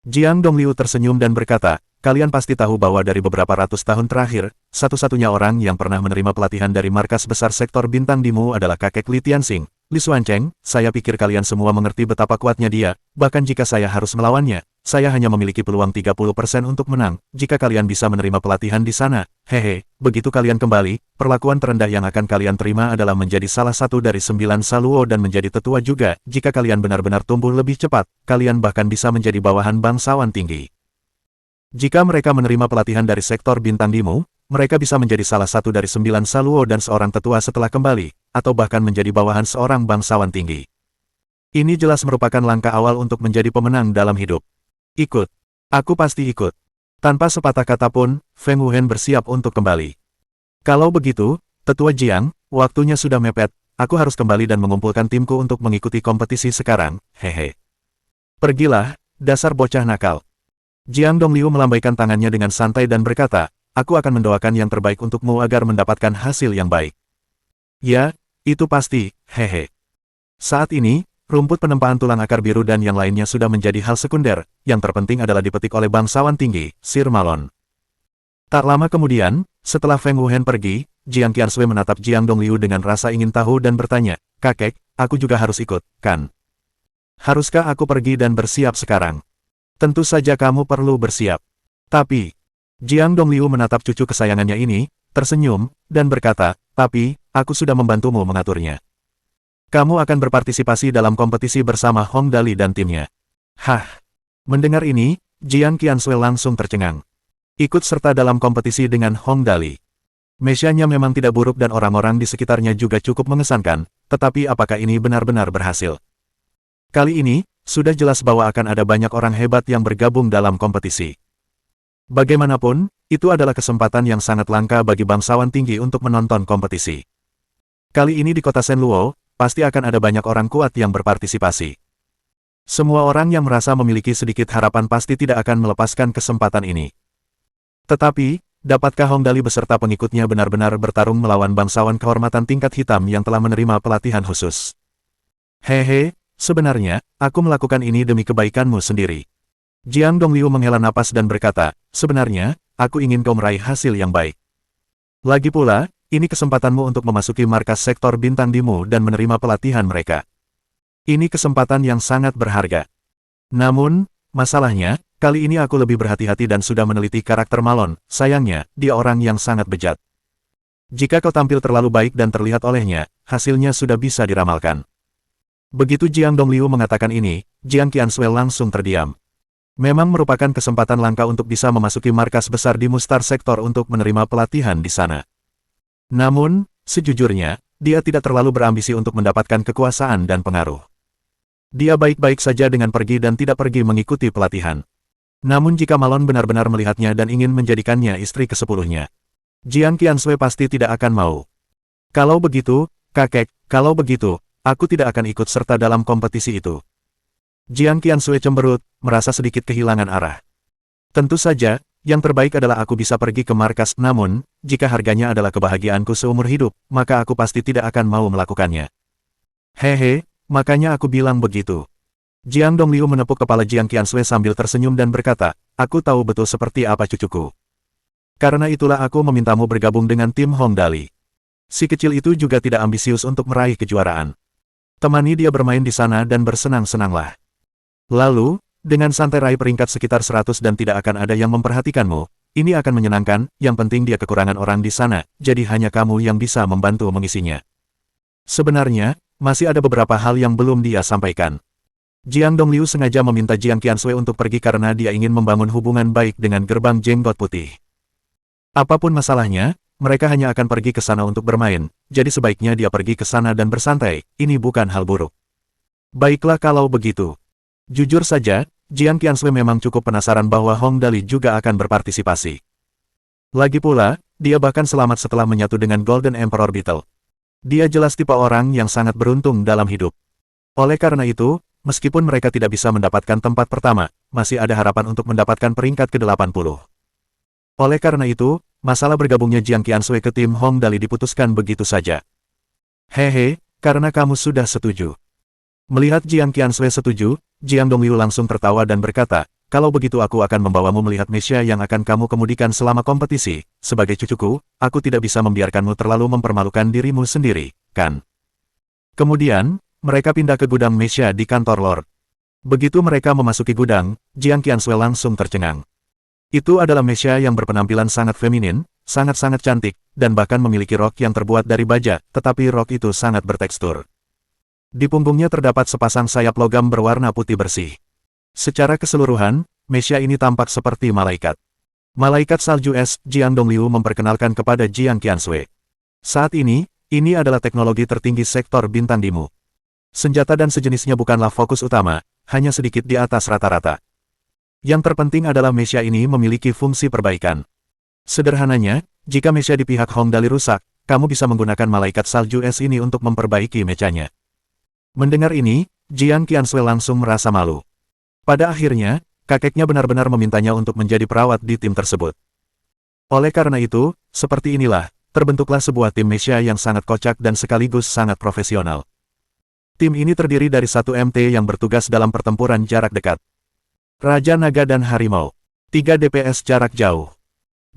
Jiang Dongliu tersenyum dan berkata, kalian pasti tahu bahwa dari beberapa ratus tahun terakhir, satu-satunya orang yang pernah menerima pelatihan dari markas besar sektor bintang Dimo adalah kakek Li Tianxing, Li Xuancheng. Saya pikir kalian semua mengerti betapa kuatnya dia, bahkan jika saya harus melawannya, saya hanya memiliki peluang 30% untuk menang. Jika kalian bisa menerima pelatihan di sana, hehe, begitu kalian kembali, perlakuan terendah yang akan kalian terima adalah menjadi salah satu dari 9 Saluo dan menjadi tetua juga. Jika kalian benar-benar tumbuh lebih cepat, kalian bahkan bisa menjadi bawahan bangsawan tinggi. Jika mereka menerima pelatihan dari sektor bintang Dimo, mereka bisa menjadi salah satu dari 9 Saluo dan seorang tetua setelah kembali, atau bahkan menjadi bawahan seorang bangsawan tinggi. Ini jelas merupakan langkah awal untuk menjadi pemenang dalam hidup. Ikut. Aku pasti ikut. Tanpa sepatah kata pun, Feng Wuhen bersiap untuk kembali. Kalau begitu, Tetua Jiang, waktunya sudah mepet, aku harus kembali dan mengumpulkan timku untuk mengikuti kompetisi sekarang, hehe. Pergilah, dasar bocah nakal. Jiang Dongliu melambaikan tangannya dengan santai dan berkata, aku akan mendoakan yang terbaik untukmu agar mendapatkan hasil yang baik. Ya, itu pasti, hehe. Saat ini, rumput penempaan tulang akar biru dan yang lainnya sudah menjadi hal sekunder, yang terpenting adalah dipetik oleh bangsawan tinggi, Sir Malon. Tak lama kemudian, setelah Feng Wuhen pergi, Jiang Qiansui menatap Jiang Dongliu dengan rasa ingin tahu dan bertanya, kakek, aku juga harus ikut, kan? Haruskah aku pergi dan bersiap sekarang? Tentu saja kamu perlu bersiap. Tapi, Jiang Dongliu menatap cucu kesayangannya ini, tersenyum, dan berkata, tapi, aku sudah membantumu mengaturnya. Kamu akan berpartisipasi dalam kompetisi bersama Hong Dali dan timnya. Hah? Mendengar ini, Jiang Qiansui langsung tercengang. Ikut serta dalam kompetisi dengan Hong Dali. Mesyanya memang tidak buruk dan orang-orang di sekitarnya juga cukup mengesankan, tetapi apakah ini benar-benar berhasil? Kali ini, sudah jelas bahwa akan ada banyak orang hebat yang bergabung dalam kompetisi. Bagaimanapun, itu adalah kesempatan yang sangat langka bagi bangsawan tinggi untuk menonton kompetisi. Kali ini di kota Shenluo, pasti akan ada banyak orang kuat yang berpartisipasi. Semua orang yang merasa memiliki sedikit harapan pasti tidak akan melepaskan kesempatan ini. Tetapi, dapatkah Hong Dali beserta pengikutnya benar-benar bertarung melawan bangsawan kehormatan tingkat hitam yang telah menerima pelatihan khusus? Hehe, sebenarnya, aku melakukan ini demi kebaikanmu sendiri. Jiang Dongliu menghela napas dan berkata, sebenarnya, aku ingin kau meraih hasil yang baik. Lagi pula, ini kesempatanmu untuk memasuki markas sektor bintang Dimu dan menerima pelatihan mereka. Ini kesempatan yang sangat berharga. Namun, masalahnya, kali ini aku lebih berhati-hati dan sudah meneliti karakter Malon. Sayangnya, dia orang yang sangat bejat. Jika kau tampil terlalu baik dan terlihat olehnya, hasilnya sudah bisa diramalkan. Begitu Jiang Dongliu mengatakan ini, Jiang Qiansui langsung terdiam. Memang merupakan kesempatan langka untuk bisa memasuki markas besar di Mustar Sektor untuk menerima pelatihan di sana. Namun, sejujurnya, dia tidak terlalu berambisi untuk mendapatkan kekuasaan dan pengaruh. Dia baik-baik saja dengan pergi dan tidak pergi mengikuti pelatihan. Namun jika Malon benar-benar melihatnya dan ingin menjadikannya istri ke-10-nya, Jiang Qiansui pasti tidak akan mau. Kalau begitu, kakek, kalau begitu, aku tidak akan ikut serta dalam kompetisi itu. Jiang Qiansui cemberut, merasa sedikit kehilangan arah. Tentu saja, yang terbaik adalah aku bisa pergi ke markas, namun, jika harganya adalah kebahagiaanku seumur hidup, maka aku pasti tidak akan mau melakukannya. Hehe, makanya aku bilang begitu. Jiang Dongliu menepuk kepala Jiang Qiansui sambil tersenyum dan berkata, aku tahu betul seperti apa cucuku. Karena itulah aku memintamu bergabung dengan tim Hong Dali. Si kecil itu juga tidak ambisius untuk meraih kejuaraan. Temani dia bermain di sana dan bersenang-senanglah. Lalu, dengan santai raih peringkat sekitar 100 dan tidak akan ada yang memperhatikanmu, ini akan menyenangkan, yang penting dia kekurangan orang di sana, jadi hanya kamu yang bisa membantu mengisinya. Sebenarnya, masih ada beberapa hal yang belum dia sampaikan. Jiang Dongliu sengaja meminta Jiang Qiansui untuk pergi karena dia ingin membangun hubungan baik dengan gerbang jenggot putih. Apapun masalahnya, mereka hanya akan pergi ke sana untuk bermain, jadi sebaiknya dia pergi ke sana dan bersantai, ini bukan hal buruk. Baiklah kalau begitu. Jujur saja, Jiang Qiansui memang cukup penasaran bahwa Hong Dali juga akan berpartisipasi. Lagi pula, dia bahkan selamat setelah menyatu dengan Golden Emperor Beetle. Dia jelas tipe orang yang sangat beruntung dalam hidup. Oleh karena itu, meskipun mereka tidak bisa mendapatkan tempat pertama, masih ada harapan untuk mendapatkan peringkat ke-80. Oleh karena itu, masalah bergabungnya Jiang Qiansui ke tim Hong Dali diputuskan begitu saja. Hehe, karena kamu sudah setuju. Melihat Jiang Qiansui setuju, Jiang Dongliu langsung tertawa dan berkata, kalau begitu aku akan membawamu melihat mesia yang akan kamu kemudikan selama kompetisi. Sebagai cucuku, aku tidak bisa membiarkanmu terlalu mempermalukan dirimu sendiri, kan? Kemudian, mereka pindah ke gudang mesia di kantor Lord. Begitu mereka memasuki gudang, Jiang Qiansui langsung tercengang. Itu adalah mesia yang berpenampilan sangat feminin, sangat-sangat cantik, dan bahkan memiliki rok yang terbuat dari baja, tetapi rok itu sangat bertekstur. Di punggungnya terdapat sepasang sayap logam berwarna putih bersih. Secara keseluruhan, mesia ini tampak seperti malaikat. Malaikat salju es, Jiang Dongliu memperkenalkan kepada Jiang Qiansui. Saat ini adalah teknologi tertinggi sektor bintang Dimu. Senjata dan sejenisnya bukanlah fokus utama, hanya sedikit di atas rata-rata. Yang terpenting adalah mesia ini memiliki fungsi perbaikan. Sederhananya, jika mesia di pihak Hong Dali rusak, kamu bisa menggunakan malaikat salju es ini untuk memperbaiki mechanya. Mendengar ini, Jiang Qiansui langsung merasa malu. Pada akhirnya, kakeknya benar-benar memintanya untuk menjadi perawat di tim tersebut. Oleh karena itu, seperti inilah, terbentuklah sebuah tim mesia yang sangat kocak dan sekaligus sangat profesional. Tim ini terdiri dari 1 MT yang bertugas dalam pertempuran jarak dekat. Raja Naga dan Harimau. 3 DPS jarak jauh.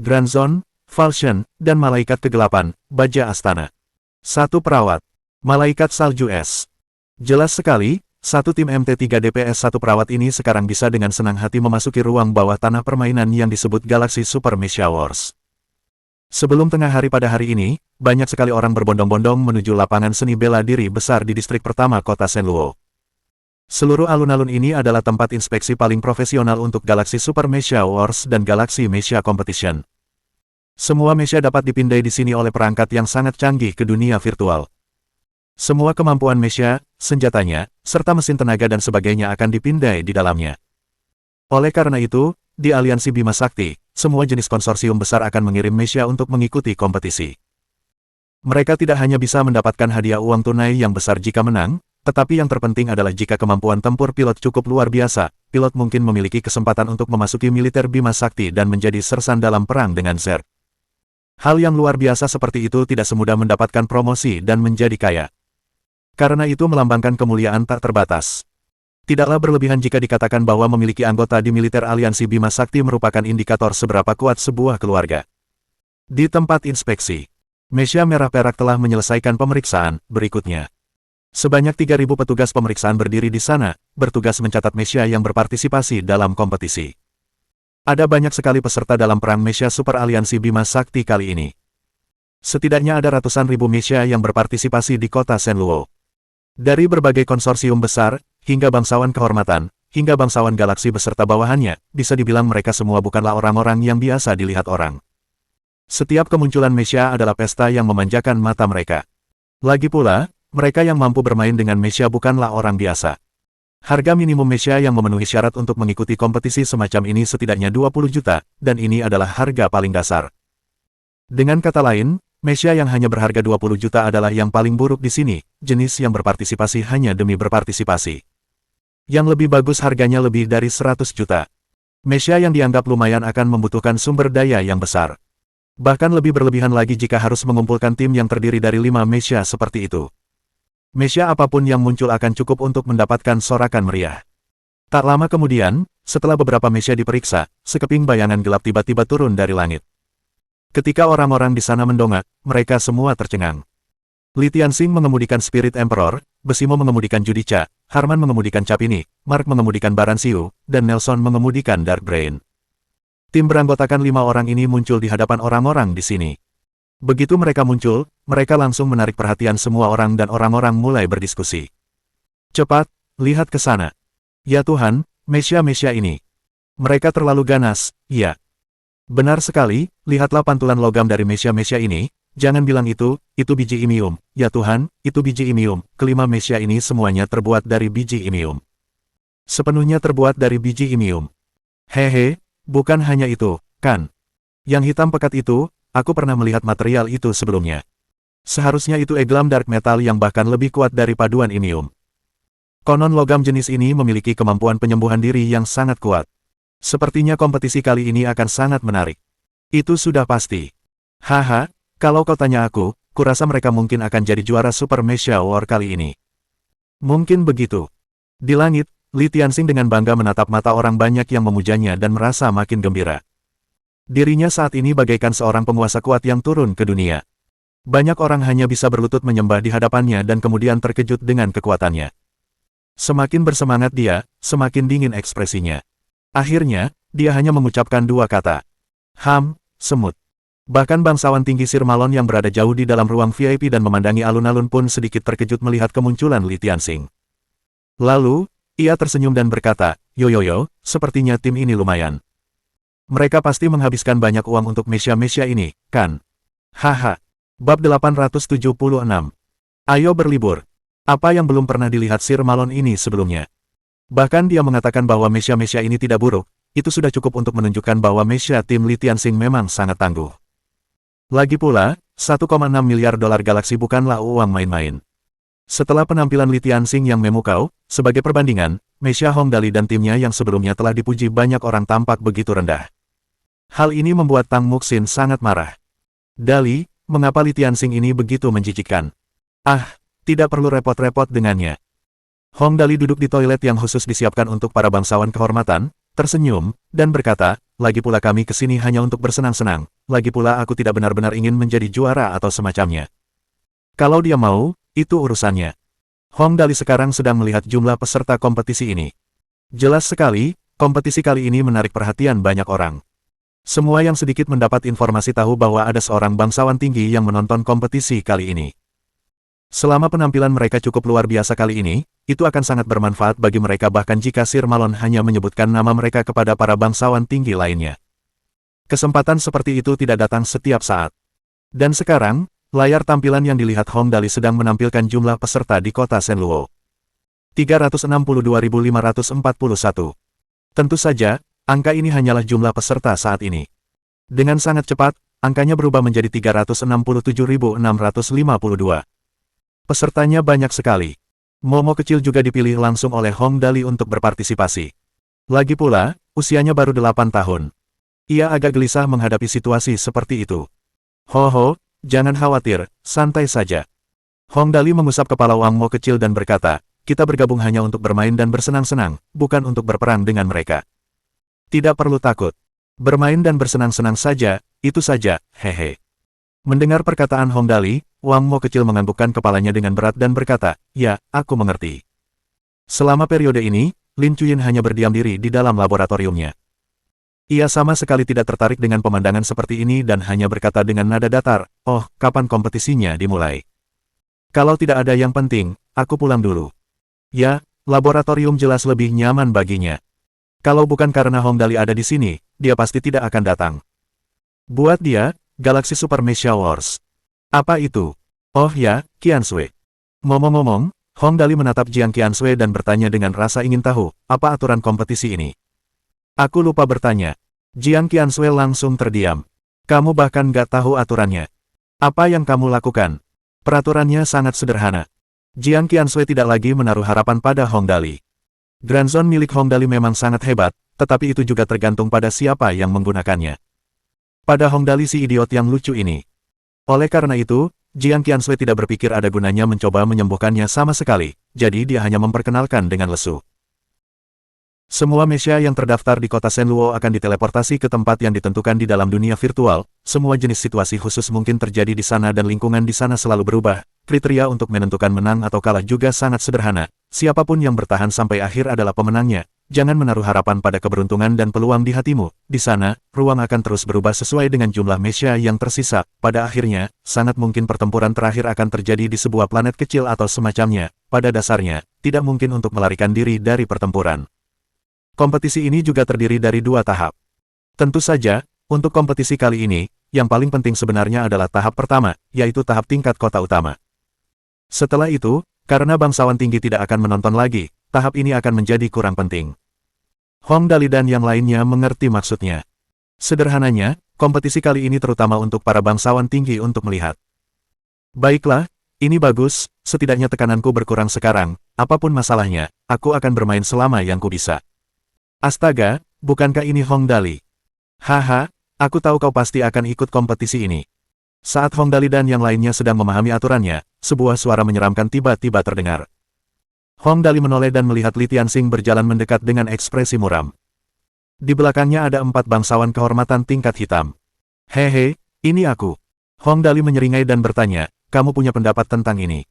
Grand Zone, Falchion, dan Malaikat Kegelapan, Baja Astana. 1 perawat. Malaikat Salju Es. Jelas sekali, 1 tim MT3 DPS 1 perawat ini sekarang bisa dengan senang hati memasuki ruang bawah tanah permainan yang disebut Galaxy Super Mecha Wars. Sebelum tengah hari pada hari ini, banyak sekali orang berbondong-bondong menuju lapangan seni bela diri besar di distrik pertama kota Shenluo. Seluruh alun-alun ini adalah tempat inspeksi paling profesional untuk Galaxy Super Mecha Wars dan Galaxy Mecha Competition. Semua mecha dapat dipindai di sini oleh perangkat yang sangat canggih ke dunia virtual. Semua kemampuan mecha, senjatanya, serta mesin tenaga dan sebagainya akan dipindai di dalamnya. Oleh karena itu, di Aliansi Bima Sakti, semua jenis konsorsium besar akan mengirim mecha untuk mengikuti kompetisi. Mereka tidak hanya bisa mendapatkan hadiah uang tunai yang besar jika menang, tetapi yang terpenting adalah jika kemampuan tempur pilot cukup luar biasa, pilot mungkin memiliki kesempatan untuk memasuki militer Bima Sakti dan menjadi sersan dalam perang dengan Zerg. Hal yang luar biasa seperti itu tidak semudah mendapatkan promosi dan menjadi kaya. Karena itu melambangkan kemuliaan tak terbatas. Tidaklah berlebihan jika dikatakan bahwa memiliki anggota di militer aliansi Bima Sakti merupakan indikator seberapa kuat sebuah keluarga. Di tempat inspeksi, Mesia Merah Perak telah menyelesaikan pemeriksaan. Berikutnya, sebanyak 3.000 petugas pemeriksaan berdiri di sana, bertugas mencatat Mesia yang berpartisipasi dalam kompetisi. Ada banyak sekali peserta dalam perang Mesia Super Aliansi Bima Sakti kali ini. Setidaknya ada ratusan ribu Mesia yang berpartisipasi di kota Shenluo. Dari berbagai konsorsium besar, hingga bangsawan kehormatan, hingga bangsawan galaksi beserta bawahannya, bisa dibilang mereka semua bukanlah orang-orang yang biasa dilihat orang. Setiap kemunculan Mesia adalah pesta yang memanjakan mata mereka. Lagi pula, mereka yang mampu bermain dengan Mesia bukanlah orang biasa. Harga minimum Mesia yang memenuhi syarat untuk mengikuti kompetisi semacam ini setidaknya 20 juta, dan ini adalah harga paling dasar. Dengan kata lain, Mesia yang hanya berharga 20 juta adalah yang paling buruk di sini, jenis yang berpartisipasi hanya demi berpartisipasi. Yang lebih bagus harganya lebih dari 100 juta. Mesia yang dianggap lumayan akan membutuhkan sumber daya yang besar. Bahkan lebih berlebihan lagi jika harus mengumpulkan tim yang terdiri dari 5 Mesia seperti itu. Mesia apapun yang muncul akan cukup untuk mendapatkan sorakan meriah. Tak lama kemudian, setelah beberapa Mesia diperiksa, sekeping bayangan gelap tiba-tiba turun dari langit. Ketika orang-orang di sana mendongak, mereka semua tercengang. Li Tianxing mengemudikan Spirit Emperor, Besimo mengemudikan Judica, Harman mengemudikan Capini, Mark mengemudikan Baransiu, dan Nelson mengemudikan Dark Brain. Tim beranggotakan 5 orang ini muncul di hadapan orang-orang di sini. Begitu mereka muncul, mereka langsung menarik perhatian semua orang dan orang-orang mulai berdiskusi. Cepat, lihat ke sana. Ya Tuhan, Mesia-Mesia ini. Mereka terlalu ganas, iya. Benar sekali, lihatlah pantulan logam dari Mesia-Mesia ini. Jangan bilang itu biji imium. Ya Tuhan, itu biji imium. Kelima Mesia ini semuanya terbuat dari biji imium. Sepenuhnya terbuat dari biji imium. Hehe, bukan hanya itu, kan? Yang hitam pekat itu, aku pernah melihat material itu sebelumnya. Seharusnya itu eglam dark metal yang bahkan lebih kuat dari paduan imium. Konon logam jenis ini memiliki kemampuan penyembuhan diri yang sangat kuat. Sepertinya kompetisi kali ini akan sangat menarik. Itu sudah pasti. Haha. Kalau kau tanya aku, kurasa mereka mungkin akan jadi juara Super Mesia War kali ini. Mungkin begitu. Di langit, Li Tianxing dengan bangga menatap mata orang banyak yang memujanya dan merasa makin gembira. Dirinya saat ini bagaikan seorang penguasa kuat yang turun ke dunia. Banyak orang hanya bisa berlutut menyembah di hadapannya dan kemudian terkejut dengan kekuatannya. Semakin bersemangat dia, semakin dingin ekspresinya. Akhirnya, dia hanya mengucapkan 2 kata. Semut. Bahkan bangsawan tinggi Sir Malon yang berada jauh di dalam ruang VIP dan memandangi alun-alun pun sedikit terkejut melihat kemunculan Li Tianxing. Lalu, ia tersenyum dan berkata, Yo, sepertinya tim ini lumayan. Mereka pasti menghabiskan banyak uang untuk Mesia-Mesia ini, kan? Haha. Bab 876. Ayo berlibur. Apa yang belum pernah dilihat Sir Malon ini sebelumnya? Bahkan dia mengatakan bahwa Mesia-Mesia ini tidak buruk, itu sudah cukup untuk menunjukkan bahwa Mesia tim Li Tianxing memang sangat tangguh. Lagi pula, 1,6 miliar dolar galaksi bukanlah uang main-main. Setelah penampilan Li Tianxing yang memukau, sebagai perbandingan, Mesia Hongdali dan timnya yang sebelumnya telah dipuji banyak orang tampak begitu rendah. Hal ini membuat Tang Muxin sangat marah. Dali, mengapa Li Tianxing ini begitu menjijikkan? Tidak perlu repot-repot dengannya. Hongdali duduk di toilet yang khusus disiapkan untuk para bangsawan kehormatan, tersenyum, dan berkata, lagi pula kami kesini hanya untuk bersenang-senang, lagi pula aku tidak benar-benar ingin menjadi juara atau semacamnya. Kalau dia mau, itu urusannya. Hongdali sekarang sedang melihat jumlah peserta kompetisi ini. Jelas sekali, kompetisi kali ini menarik perhatian banyak orang. Semua yang sedikit mendapat informasi tahu bahwa ada seorang bangsawan tinggi yang menonton kompetisi kali ini. Selama penampilan mereka cukup luar biasa kali ini, itu akan sangat bermanfaat bagi mereka bahkan jika Sir Malon hanya menyebutkan nama mereka kepada para bangsawan tinggi lainnya. Kesempatan seperti itu tidak datang setiap saat. Dan sekarang, layar tampilan yang dilihat Hongdali sedang menampilkan jumlah peserta di kota Shenluo. 362.541. Tentu saja, angka ini hanyalah jumlah peserta saat ini. Dengan sangat cepat, angkanya berubah menjadi 367.652. Pesertanya banyak sekali. Momo kecil juga dipilih langsung oleh Hong Dali untuk berpartisipasi. Lagi pula, usianya baru 8 tahun. Ia agak gelisah menghadapi situasi seperti itu. Ho, jangan khawatir, santai saja. Hong Dali mengusap kepala Wang Mo kecil dan berkata, kita bergabung hanya untuk bermain dan bersenang-senang, bukan untuk berperang dengan mereka. Tidak perlu takut. Bermain dan bersenang-senang saja, itu saja, hehe. Mendengar perkataan Hong Dali, Wang Mo kecil menganggukkan kepalanya dengan berat dan berkata, ya, aku mengerti. Selama periode ini, Lin Chuyin hanya berdiam diri di dalam laboratoriumnya. Ia sama sekali tidak tertarik dengan pemandangan seperti ini dan hanya berkata dengan nada datar, oh, kapan kompetisinya dimulai? Kalau tidak ada yang penting, aku pulang dulu. Ya, laboratorium jelas lebih nyaman baginya. Kalau bukan karena Hong Dali ada di sini, dia pasti tidak akan datang. Buat dia, Galaxy Super Mecha Wars. Apa itu? Oh ya, Qiansui. Ngomong-ngomong, Hong Dali menatap Jiang Qiansui dan bertanya dengan rasa ingin tahu, apa aturan kompetisi ini? Aku lupa bertanya. Jiang Qiansui langsung terdiam. Kamu bahkan gak tahu aturannya. Apa yang kamu lakukan? Peraturannya sangat sederhana. Jiang Qiansui tidak lagi menaruh harapan pada Hong Dali. Grand Zone milik Hong Dali memang sangat hebat, tetapi itu juga tergantung pada siapa yang menggunakannya. Pada Hong Dali si idiot yang lucu ini. Oleh karena itu, Jiang Qiansui tidak berpikir ada gunanya mencoba menyembuhkannya sama sekali, jadi dia hanya memperkenalkan dengan lesu. Semua mecha yang terdaftar di kota Shenluo akan diteleportasi ke tempat yang ditentukan di dalam dunia virtual. Semua jenis situasi khusus mungkin terjadi di sana dan lingkungan di sana selalu berubah. Kriteria untuk menentukan menang atau kalah juga sangat sederhana. Siapapun yang bertahan sampai akhir adalah pemenangnya. Jangan menaruh harapan pada keberuntungan dan peluang di hatimu. Di sana, ruang akan terus berubah sesuai dengan jumlah mecha yang tersisa. Pada akhirnya, sangat mungkin pertempuran terakhir akan terjadi di sebuah planet kecil atau semacamnya. Pada dasarnya, tidak mungkin untuk melarikan diri dari pertempuran. Kompetisi ini juga terdiri dari 2 tahap. Tentu saja, untuk kompetisi kali ini, yang paling penting sebenarnya adalah tahap pertama, yaitu tahap tingkat kota utama. Setelah itu, karena bangsawan tinggi tidak akan menonton lagi, tahap ini akan menjadi kurang penting. Hong Dali dan yang lainnya mengerti maksudnya. Sederhananya, kompetisi kali ini terutama untuk para bangsawan tinggi untuk melihat. Baiklah, ini bagus, setidaknya tekananku berkurang sekarang, apapun masalahnya, aku akan bermain selama yang ku bisa. Astaga, bukankah ini Hong Dali? Haha, aku tahu kau pasti akan ikut kompetisi ini. Saat Hong Dali dan yang lainnya sedang memahami aturannya, sebuah suara menyeramkan tiba-tiba terdengar. Hong Dali menoleh dan melihat Li Tianxing berjalan mendekat dengan ekspresi muram. Di belakangnya ada 4 bangsawan kehormatan tingkat hitam. Hehe, ini aku. Hong Dali menyeringai dan bertanya, kamu punya pendapat tentang ini?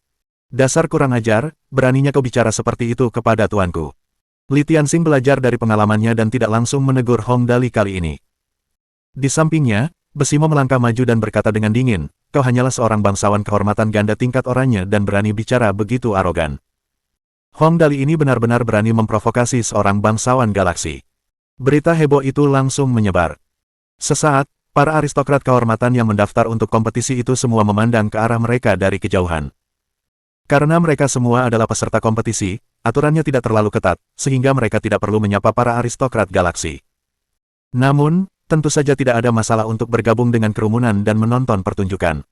Dasar kurang ajar, beraninya kau bicara seperti itu kepada tuanku. Li Tianxing belajar dari pengalamannya dan tidak langsung menegur Hong Dali kali ini. Di sampingnya, Besimo melangkah maju dan berkata dengan dingin, kau hanyalah seorang bangsawan kehormatan ganda tingkat oranye dan berani bicara begitu arogan. Hong Dali ini benar-benar berani memprovokasi seorang bangsawan galaksi. Berita heboh itu langsung menyebar. Sesaat, para aristokrat kehormatan yang mendaftar untuk kompetisi itu semua memandang ke arah mereka dari kejauhan. Karena mereka semua adalah peserta kompetisi, aturannya tidak terlalu ketat, sehingga mereka tidak perlu menyapa para aristokrat galaksi. Namun, tentu saja tidak ada masalah untuk bergabung dengan kerumunan dan menonton pertunjukan.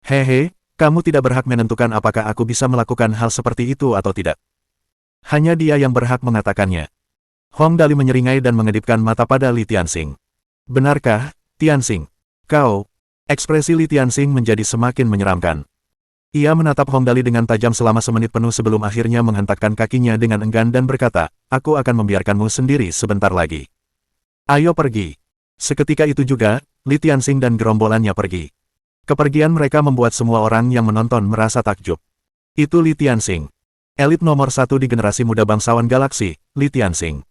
Hehe, kamu tidak berhak menentukan apakah aku bisa melakukan hal seperti itu atau tidak. Hanya dia yang berhak mengatakannya. Hong Dali menyeringai dan mengedipkan mata pada Li Tianxing. Benarkah, Tianxing? Kau? Ekspresi Li Tianxing menjadi semakin menyeramkan. Ia menatap Hong Dali dengan tajam selama semenit penuh sebelum akhirnya menghentakkan kakinya dengan enggan dan berkata, aku akan membiarkanmu sendiri sebentar lagi. Ayo pergi. Seketika itu juga, Li Tianxing dan gerombolannya pergi. Kepergian mereka membuat semua orang yang menonton merasa takjub. Itu Li Tianxing. Elit nomor 1 di generasi muda bangsawan galaksi, Li Tianxing.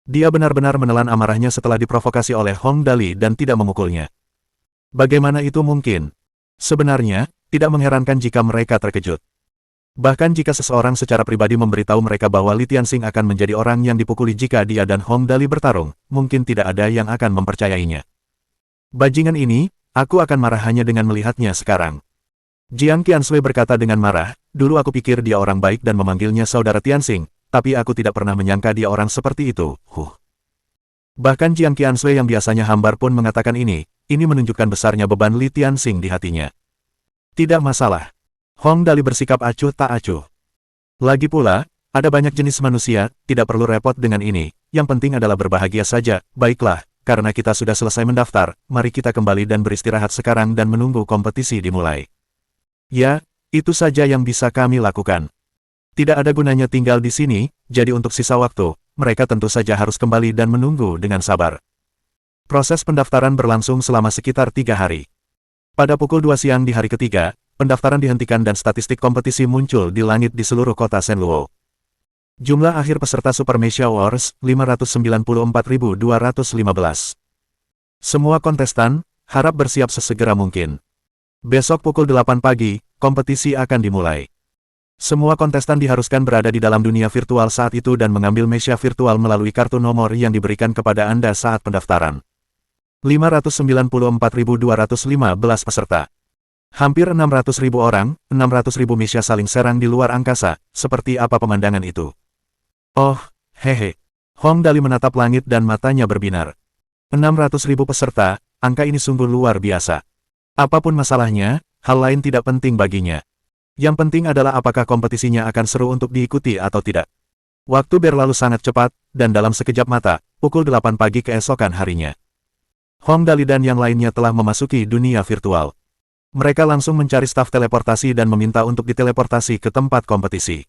Dia benar-benar menelan amarahnya setelah diprovokasi oleh Hong Dali dan tidak memukulnya. Bagaimana itu mungkin? Sebenarnya, tidak mengherankan jika mereka terkejut. Bahkan jika seseorang secara pribadi memberitahu mereka bahwa Li Tianxing akan menjadi orang yang dipukuli jika dia dan Hong Dali bertarung, mungkin tidak ada yang akan mempercayainya. Bajingan ini, aku akan marah hanya dengan melihatnya sekarang. Jiang Qiansui berkata dengan marah, dulu aku pikir dia orang baik dan memanggilnya saudara Tianxing, tapi aku tidak pernah menyangka dia orang seperti itu. Bahkan Jiang Qiansui yang biasanya hambar pun mengatakan ini, ini menunjukkan besarnya beban Li Tianxing di hatinya. Tidak masalah. Hong Dali bersikap acuh tak acuh. Lagi pula, ada banyak jenis manusia, tidak perlu repot dengan ini, yang penting adalah berbahagia saja. Baiklah, karena kita sudah selesai mendaftar, mari kita kembali dan beristirahat sekarang dan menunggu kompetisi dimulai. Ya, itu saja yang bisa kami lakukan. Tidak ada gunanya tinggal di sini, jadi untuk sisa waktu, mereka tentu saja harus kembali dan menunggu dengan sabar. Proses pendaftaran berlangsung selama sekitar 3 hari. Pada pukul 2 siang di hari ketiga, pendaftaran dihentikan dan statistik kompetisi muncul di langit di seluruh kota Shenluo. Jumlah akhir peserta Super Mecha Wars, 594.215. Semua kontestan, harap bersiap sesegera mungkin. Besok pukul 8 pagi, kompetisi akan dimulai. Semua kontestan diharuskan berada di dalam dunia virtual saat itu dan mengambil mecha virtual melalui kartu nomor yang diberikan kepada Anda saat pendaftaran. 594.215 peserta. Hampir 600.000 orang, 600.000 mecha saling serang di luar angkasa, seperti apa pemandangan itu? Oh, hehe. Hong Dali menatap langit dan matanya berbinar. 600.000 peserta, angka ini sungguh luar biasa. Apapun masalahnya, hal lain tidak penting baginya. Yang penting adalah apakah kompetisinya akan seru untuk diikuti atau tidak. Waktu berlalu sangat cepat, dan dalam sekejap mata, pukul 8 pagi keesokan harinya. Hong Dali dan yang lainnya telah memasuki dunia virtual. Mereka langsung mencari staf teleportasi dan meminta untuk diteleportasi ke tempat kompetisi.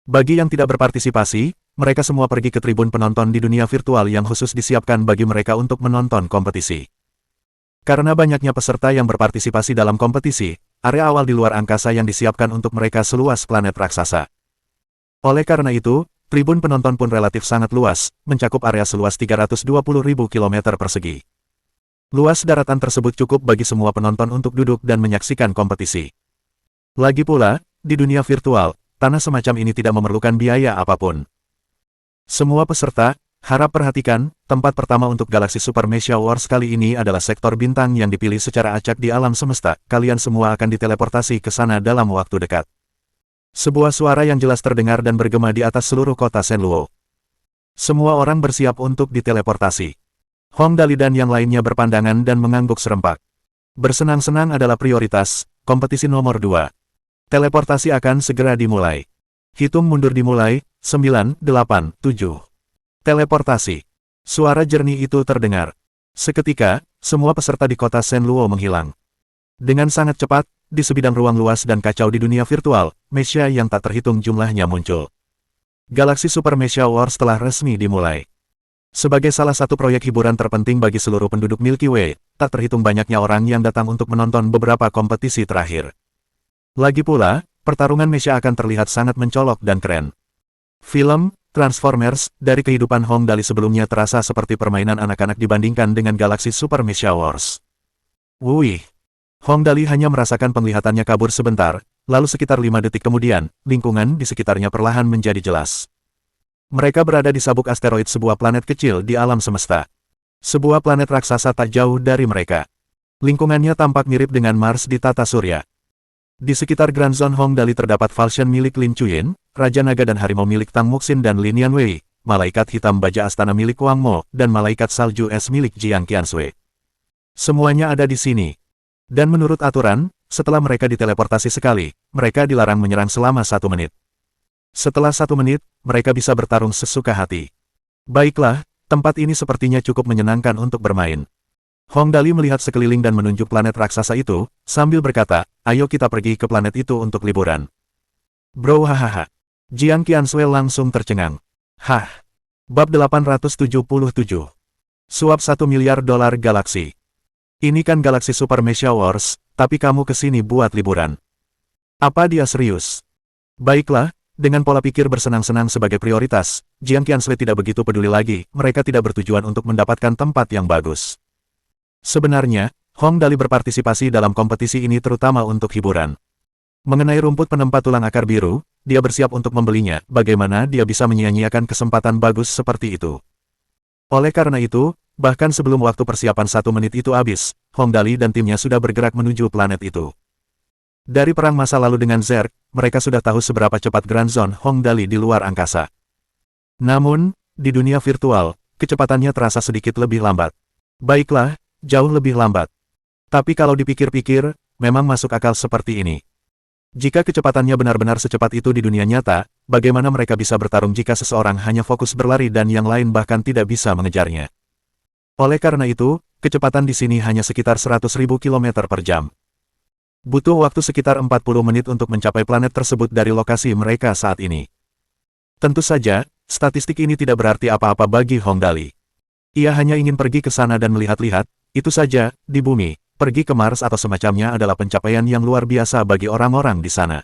Bagi yang tidak berpartisipasi, mereka semua pergi ke tribun penonton di dunia virtual yang khusus disiapkan bagi mereka untuk menonton kompetisi. Karena banyaknya peserta yang berpartisipasi dalam kompetisi, area awal di luar angkasa yang disiapkan untuk mereka seluas planet raksasa. Oleh karena itu, tribun penonton pun relatif sangat luas, mencakup area seluas 320.000 km persegi. Luas daratan tersebut cukup bagi semua penonton untuk duduk dan menyaksikan kompetisi. Lagi pula, di dunia virtual, tanah semacam ini tidak memerlukan biaya apapun. Semua peserta, harap perhatikan, tempat pertama untuk galaksi Super Mecha Wars kali ini adalah sektor bintang yang dipilih secara acak di alam semesta. Kalian semua akan diteleportasi ke sana dalam waktu dekat. Sebuah suara yang jelas terdengar dan bergema di atas seluruh kota Shenluo. Semua orang bersiap untuk diteleportasi. Hong Dali dan yang lainnya berpandangan dan mengangguk serempak. Bersenang-senang adalah prioritas, kompetisi nomor 2. Teleportasi akan segera dimulai. Hitung mundur dimulai, 9, 8, 7. Teleportasi. Suara jernih itu terdengar. Seketika, semua peserta di kota Shenluo menghilang. Dengan sangat cepat, di sebidang ruang luas dan kacau di dunia virtual, mecha yang tak terhitung jumlahnya muncul. Galaksi Super Mecha Wars telah resmi dimulai. Sebagai salah satu proyek hiburan terpenting bagi seluruh penduduk Milky Way, tak terhitung banyaknya orang yang datang untuk menonton beberapa kompetisi terakhir. Lagi pula, pertarungan mecha akan terlihat sangat mencolok dan keren. Film Transformers dari kehidupan Hong Dali sebelumnya terasa seperti permainan anak-anak dibandingkan dengan galaksi Super Mecha Wars. Wuih! Hong Dali hanya merasakan penglihatannya kabur sebentar, lalu sekitar 5 detik kemudian, lingkungan di sekitarnya perlahan menjadi jelas. Mereka berada di sabuk asteroid sebuah planet kecil di alam semesta. Sebuah planet raksasa tak jauh dari mereka. Lingkungannya tampak mirip dengan Mars di tata surya. Di sekitar Grand Zone Hong Dali terdapat falchion milik Lin Chuyin, Raja Naga dan Harimau milik Tang Muxin dan Lin Yanwei, Malaikat Hitam Baja Astana milik Wang Mo, dan Malaikat Salju Es milik Jiang Qiansui. Semuanya ada di sini. Dan menurut aturan, setelah mereka diteleportasi sekali, mereka dilarang menyerang selama 1 menit. Setelah 1 menit, mereka bisa bertarung sesuka hati. Baiklah, tempat ini sepertinya cukup menyenangkan untuk bermain. Hong Dali melihat sekeliling dan menunjuk planet raksasa itu, sambil berkata, ayo kita pergi ke planet itu untuk liburan. Bro hahaha. Jiang Qiansui langsung tercengang. Hah. Bab 877. Suap $1 miliar galaksi. Ini kan galaksi Super Mecha Wars, tapi kamu kesini buat liburan. Apa dia serius? Baiklah, dengan pola pikir bersenang-senang sebagai prioritas, Jiang Qiansui tidak begitu peduli lagi, mereka tidak bertujuan untuk mendapatkan tempat yang bagus. Sebenarnya, Hong Dali berpartisipasi dalam kompetisi ini terutama untuk hiburan. Mengenai rumput penempat tulang akar biru, dia bersiap untuk membelinya, bagaimana dia bisa menyia-nyiakan kesempatan bagus seperti itu. Oleh karena itu, bahkan sebelum waktu persiapan 1 menit itu habis, Hong Dali dan timnya sudah bergerak menuju planet itu. Dari perang masa lalu dengan Zerg, mereka sudah tahu seberapa cepat Grand Zone Hong Dali di luar angkasa. Namun, di dunia virtual, kecepatannya terasa sedikit lebih lambat. Baiklah, jauh lebih lambat. Tapi kalau dipikir-pikir, memang masuk akal seperti ini. Jika kecepatannya benar-benar secepat itu di dunia nyata, bagaimana mereka bisa bertarung jika seseorang hanya fokus berlari dan yang lain bahkan tidak bisa mengejarnya? Oleh karena itu, kecepatan di sini hanya sekitar 100.000 km per jam. Butuh waktu sekitar 40 menit untuk mencapai planet tersebut dari lokasi mereka saat ini. Tentu saja, statistik ini tidak berarti apa-apa bagi Hong Dali. Ia hanya ingin pergi ke sana dan melihat-lihat, itu saja, di bumi. Pergi ke Mars atau semacamnya adalah pencapaian yang luar biasa bagi orang-orang di sana.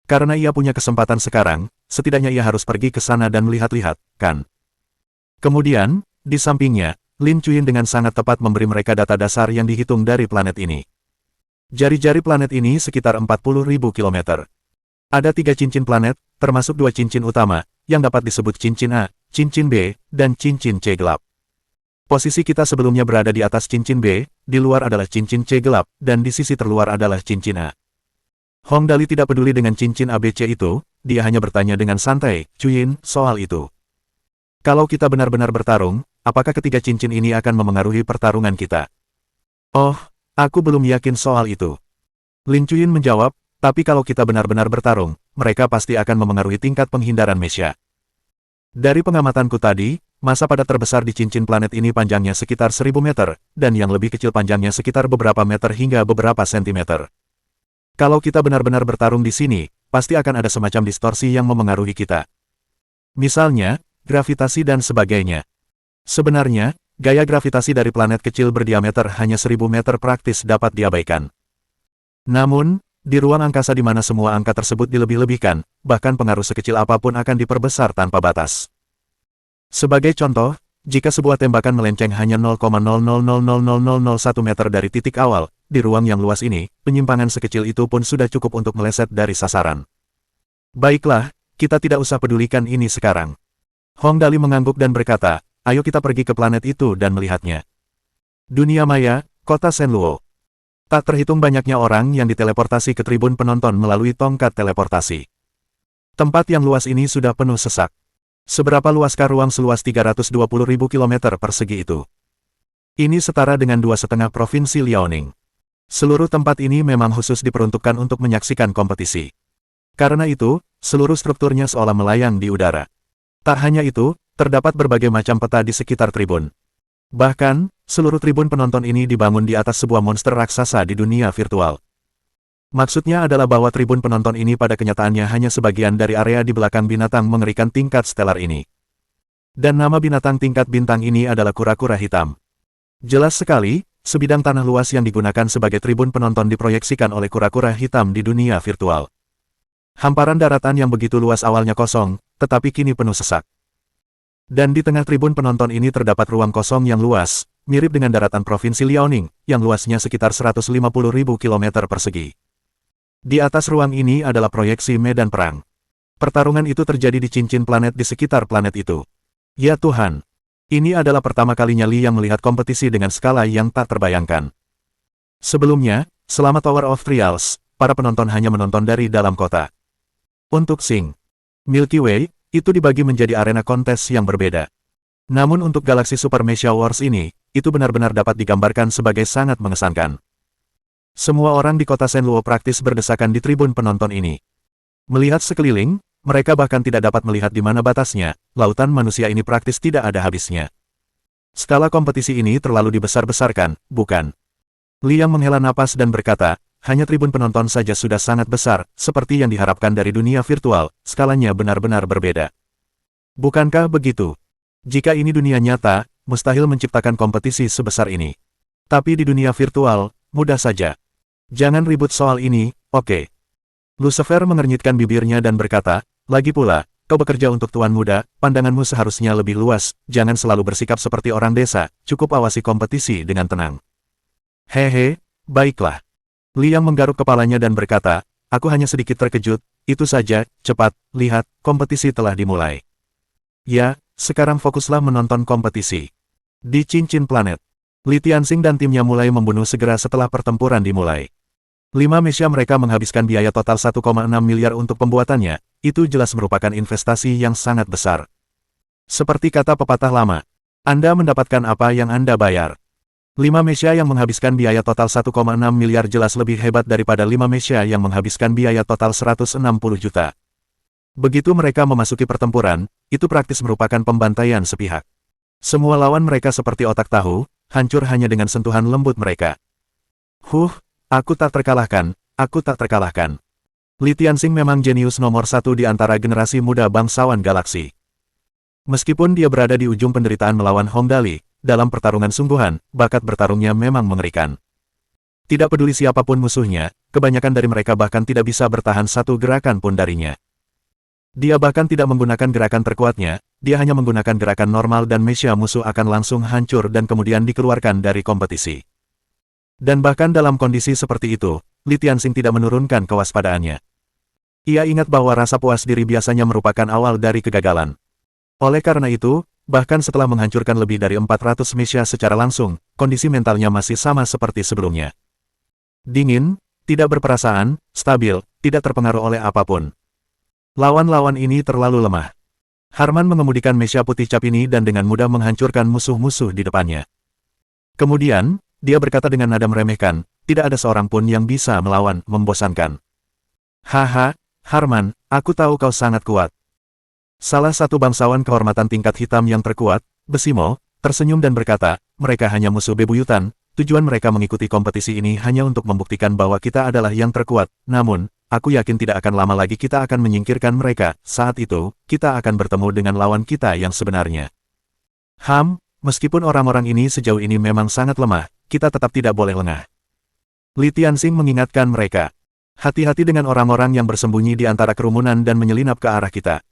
Karena ia punya kesempatan sekarang, setidaknya ia harus pergi ke sana dan melihat-lihat, kan? Kemudian, di sampingnya, Lin Chuyin dengan sangat tepat memberi mereka data dasar yang dihitung dari planet ini. Jari-jari planet ini sekitar 40.000 km. Ada 3 cincin planet, termasuk 2 cincin utama, yang dapat disebut cincin A, cincin B, dan cincin C gelap. Posisi kita sebelumnya berada di atas cincin B, di luar adalah cincin C gelap, dan di sisi terluar adalah cincin A. Hong Dali tidak peduli dengan cincin ABC itu, dia hanya bertanya dengan santai, Chuyin, soal itu. Kalau kita benar-benar bertarung, apakah ketiga cincin ini akan memengaruhi pertarungan kita? Oh, aku belum yakin soal itu. Lin Chuyin menjawab, tapi kalau kita benar-benar bertarung, mereka pasti akan memengaruhi tingkat penghindaran Mesya. Dari pengamatanku tadi, masa padat terbesar di cincin planet ini panjangnya sekitar 1000 meter, dan yang lebih kecil panjangnya sekitar beberapa meter hingga beberapa sentimeter. Kalau kita benar-benar bertarung di sini, pasti akan ada semacam distorsi yang memengaruhi kita. Misalnya, gravitasi dan sebagainya. Sebenarnya, gaya gravitasi dari planet kecil berdiameter hanya 1000 meter praktis dapat diabaikan. Namun, di ruang angkasa di mana semua angka tersebut dilebih-lebihkan, bahkan pengaruh sekecil apapun akan diperbesar tanpa batas. Sebagai contoh, jika sebuah tembakan melenceng hanya 0,00000001 meter dari titik awal, di ruang yang luas ini, penyimpangan sekecil itu pun sudah cukup untuk meleset dari sasaran. Baiklah, kita tidak usah pedulikan ini sekarang. Hong Dali mengangguk dan berkata, ayo kita pergi ke planet itu dan melihatnya. Dunia maya, kota Shenluo. Tak terhitung banyaknya orang yang diteleportasi ke tribun penonton melalui tongkat teleportasi. Tempat yang luas ini sudah penuh sesak. Seberapa luaskah ruang seluas 320.000 km persegi itu? Ini setara dengan 2,5 provinsi Liaoning. Seluruh tempat ini memang khusus diperuntukkan untuk menyaksikan kompetisi. Karena itu, seluruh strukturnya seolah melayang di udara. Tak hanya itu, terdapat berbagai macam peta di sekitar tribun. Bahkan, seluruh tribun penonton ini dibangun di atas sebuah monster raksasa di dunia virtual. Maksudnya adalah bahwa tribun penonton ini pada kenyataannya hanya sebagian dari area di belakang binatang mengerikan tingkat stelar ini. Dan nama binatang tingkat bintang ini adalah kura-kura hitam. Jelas sekali, sebidang tanah luas yang digunakan sebagai tribun penonton diproyeksikan oleh kura-kura hitam di dunia virtual. Hamparan daratan yang begitu luas awalnya kosong, tetapi kini penuh sesak. Dan di tengah tribun penonton ini terdapat ruang kosong yang luas, mirip dengan daratan provinsi Liaoning, yang luasnya sekitar 150.000 km persegi. Di atas ruang ini adalah proyeksi medan perang. Pertarungan itu terjadi di cincin planet di sekitar planet itu. Ya Tuhan! Ini adalah pertama kalinya Li yang melihat kompetisi dengan skala yang tak terbayangkan. Sebelumnya, selama Tower of Trials, para penonton hanya menonton dari dalam kota. Untuk Sing Milky Way, itu dibagi menjadi arena kontes yang berbeda. Namun untuk galaksi Super Mesya Wars ini, itu benar-benar dapat digambarkan sebagai sangat mengesankan. Semua orang di kota Shenluo praktis berdesakan di tribun penonton ini. Melihat sekeliling, mereka bahkan tidak dapat melihat di mana batasnya, lautan manusia ini praktis tidak ada habisnya. Skala kompetisi ini terlalu dibesar-besarkan, bukan? Liang menghela napas dan berkata, hanya tribun penonton saja sudah sangat besar, seperti yang diharapkan dari dunia virtual, skalanya benar-benar berbeda. Bukankah begitu? Jika ini dunia nyata, mustahil menciptakan kompetisi sebesar ini. Tapi di dunia virtual, mudah saja. Jangan ribut soal ini, oke? Lucifer mengernyitkan bibirnya dan berkata, lagi pula, kau bekerja untuk Tuan Muda, pandanganmu seharusnya lebih luas, jangan selalu bersikap seperti orang desa, cukup awasi kompetisi dengan tenang. Hehe, baiklah. Liang menggaruk kepalanya dan berkata, aku hanya sedikit terkejut, itu saja, cepat, lihat, kompetisi telah dimulai. Ya, sekarang fokuslah menonton kompetisi. Di cincin planet. Li Tianxing dan timnya mulai membunuh segera setelah pertempuran dimulai. 5 Mesya mereka menghabiskan biaya total 1,6 miliar untuk pembuatannya, itu jelas merupakan investasi yang sangat besar. Seperti kata pepatah lama, Anda mendapatkan apa yang Anda bayar. 5 Mesya yang menghabiskan biaya total 1,6 miliar jelas lebih hebat daripada 5 Mesya yang menghabiskan biaya total 160 juta. Begitu mereka memasuki pertempuran, itu praktis merupakan pembantaian sepihak. Semua lawan mereka seperti otak tahu, hancur hanya dengan sentuhan lembut mereka. Aku tak terkalahkan, aku tak terkalahkan. Li Tianxing memang jenius nomor satu di antara generasi muda bangsawan galaksi. Meskipun dia berada di ujung penderitaan melawan Hong Dali, dalam pertarungan sungguhan, bakat bertarungnya memang mengerikan. Tidak peduli siapapun musuhnya, kebanyakan dari mereka bahkan tidak bisa bertahan satu gerakan pun darinya. Dia bahkan tidak menggunakan gerakan terkuatnya, dia hanya menggunakan gerakan normal dan Mesya musuh akan langsung hancur dan kemudian dikeluarkan dari kompetisi. Dan bahkan dalam kondisi seperti itu, Li Tianxing tidak menurunkan kewaspadaannya. Ia ingat bahwa rasa puas diri biasanya merupakan awal dari kegagalan. Oleh karena itu, bahkan setelah menghancurkan lebih dari 400 Mesya secara langsung, kondisi mentalnya masih sama seperti sebelumnya. Dingin, tidak berperasaan, stabil, tidak terpengaruh oleh apapun. Lawan-lawan ini terlalu lemah. Harman mengemudikan Mesya putih cap ini dan dengan mudah menghancurkan musuh-musuh di depannya. Kemudian, dia berkata dengan nada meremehkan, tidak ada seorang pun yang bisa melawan, membosankan. Haha, Harman, aku tahu kau sangat kuat. Salah satu bangsawan kehormatan tingkat hitam yang terkuat, Besimo, tersenyum dan berkata, mereka hanya musuh bebuyutan, tujuan mereka mengikuti kompetisi ini hanya untuk membuktikan bahwa kita adalah yang terkuat, namun, aku yakin tidak akan lama lagi kita akan menyingkirkan mereka, saat itu, kita akan bertemu dengan lawan kita yang sebenarnya. Meskipun orang-orang ini sejauh ini memang sangat lemah, kita tetap tidak boleh lengah. Li Tianxing mengingatkan mereka. Hati-hati dengan orang-orang yang bersembunyi di antara kerumunan dan menyelinap ke arah kita.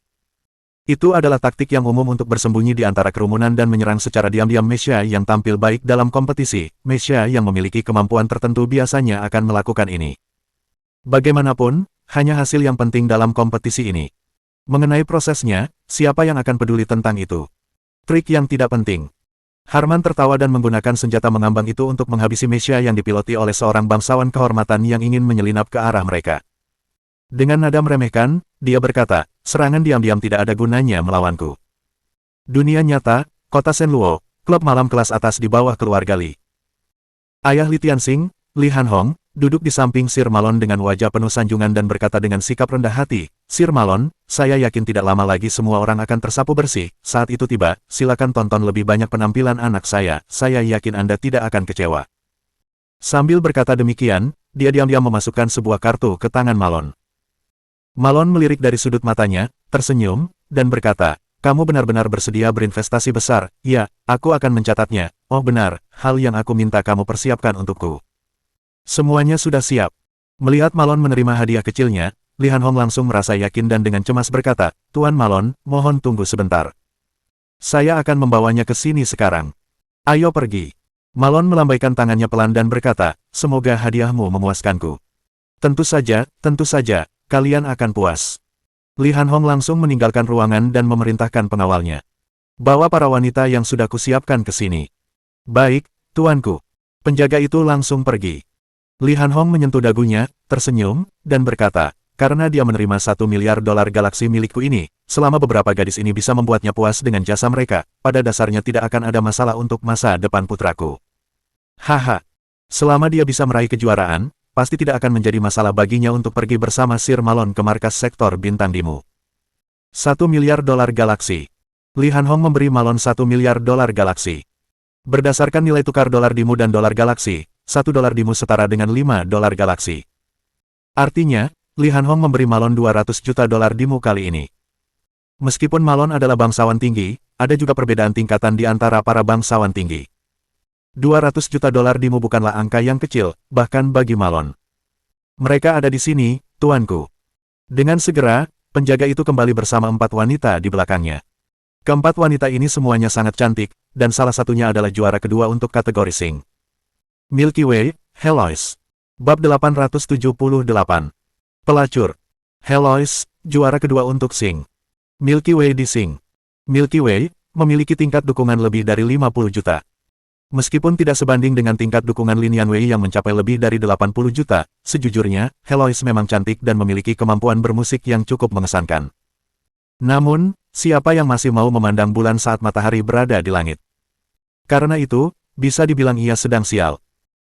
Itu adalah taktik yang umum untuk bersembunyi di antara kerumunan dan menyerang secara diam-diam Mesya yang tampil baik dalam kompetisi. Mesya yang memiliki kemampuan tertentu biasanya akan melakukan ini. Bagaimanapun, hanya hasil yang penting dalam kompetisi ini. Mengenai prosesnya, siapa yang akan peduli tentang itu? Trik yang tidak penting. Harman tertawa dan menggunakan senjata mengambang itu untuk menghabisi Mesya yang dipiloti oleh seorang bangsawan kehormatan yang ingin menyelinap ke arah mereka. Dengan nada meremehkan, dia berkata, serangan diam-diam tidak ada gunanya melawanku. Dunia nyata, kota Shenluo, klub malam kelas atas di bawah keluarga Li. Ayah Li Tianxing, Li Hanhong, duduk di samping Sir Malon dengan wajah penuh sanjungan dan berkata dengan sikap rendah hati, Sir Malon, saya yakin tidak lama lagi semua orang akan tersapu bersih, saat itu tiba, silakan tonton lebih banyak penampilan anak saya yakin Anda tidak akan kecewa. Sambil berkata demikian, dia diam-diam memasukkan sebuah kartu ke tangan Malon. Malon melirik dari sudut matanya, tersenyum, dan berkata, kamu benar-benar bersedia berinvestasi besar, ya, aku akan mencatatnya, oh benar, hal yang aku minta kamu persiapkan untukku. Semuanya sudah siap. Melihat Malon menerima hadiah kecilnya, Li Hanhong langsung merasa yakin dan dengan cemas berkata, Tuan Malon, mohon tunggu sebentar. Saya akan membawanya ke sini sekarang. Ayo pergi. Malon melambaikan tangannya pelan dan berkata, semoga hadiahmu memuaskanku. Tentu saja, kalian akan puas. Li Hanhong langsung meninggalkan ruangan dan memerintahkan pengawalnya. Bawa para wanita yang sudah kusiapkan ke sini. Baik, tuanku. Penjaga itu langsung pergi. Li Hanhong menyentuh dagunya, tersenyum, dan berkata, karena dia menerima $1 miliar galaksi milikku ini, selama beberapa gadis ini bisa membuatnya puas dengan jasa mereka, pada dasarnya tidak akan ada masalah untuk masa depan putraku. Haha. Selama dia bisa meraih kejuaraan, pasti tidak akan menjadi masalah baginya untuk pergi bersama Sir Malon ke markas sektor bintang Dimu. $1 miliar galaksi. Li Hanhong memberi Malon $1 miliar galaksi. Berdasarkan nilai tukar dolar Dimu dan dolar galaksi, $1 Dimu setara dengan $5 galaksi. Artinya, Li Hanhong memberi Malon $200 juta Dimu kali ini. Meskipun Malon adalah bangsawan tinggi, ada juga perbedaan tingkatan di antara para bangsawan tinggi. $200 juta Dimu bukanlah angka yang kecil, bahkan bagi Malon. Mereka ada di sini, tuanku. Dengan segera, penjaga itu kembali bersama 4 wanita di belakangnya. Keempat wanita ini semuanya sangat cantik, dan salah satunya adalah juara kedua untuk kategori Sing. Milky Way, Heloise. Bab 878. Pelacur. Heloise, juara kedua untuk Sing. Milky Way di Sing. Milky Way, memiliki tingkat dukungan lebih dari 50 juta. Meskipun tidak sebanding dengan tingkat dukungan Lin Yanwei yang mencapai lebih dari 80 juta, sejujurnya, Heloise memang cantik dan memiliki kemampuan bermusik yang cukup mengesankan. Namun, siapa yang masih mau memandang bulan saat matahari berada di langit? Karena itu, Bisa dibilang ia sedang sial.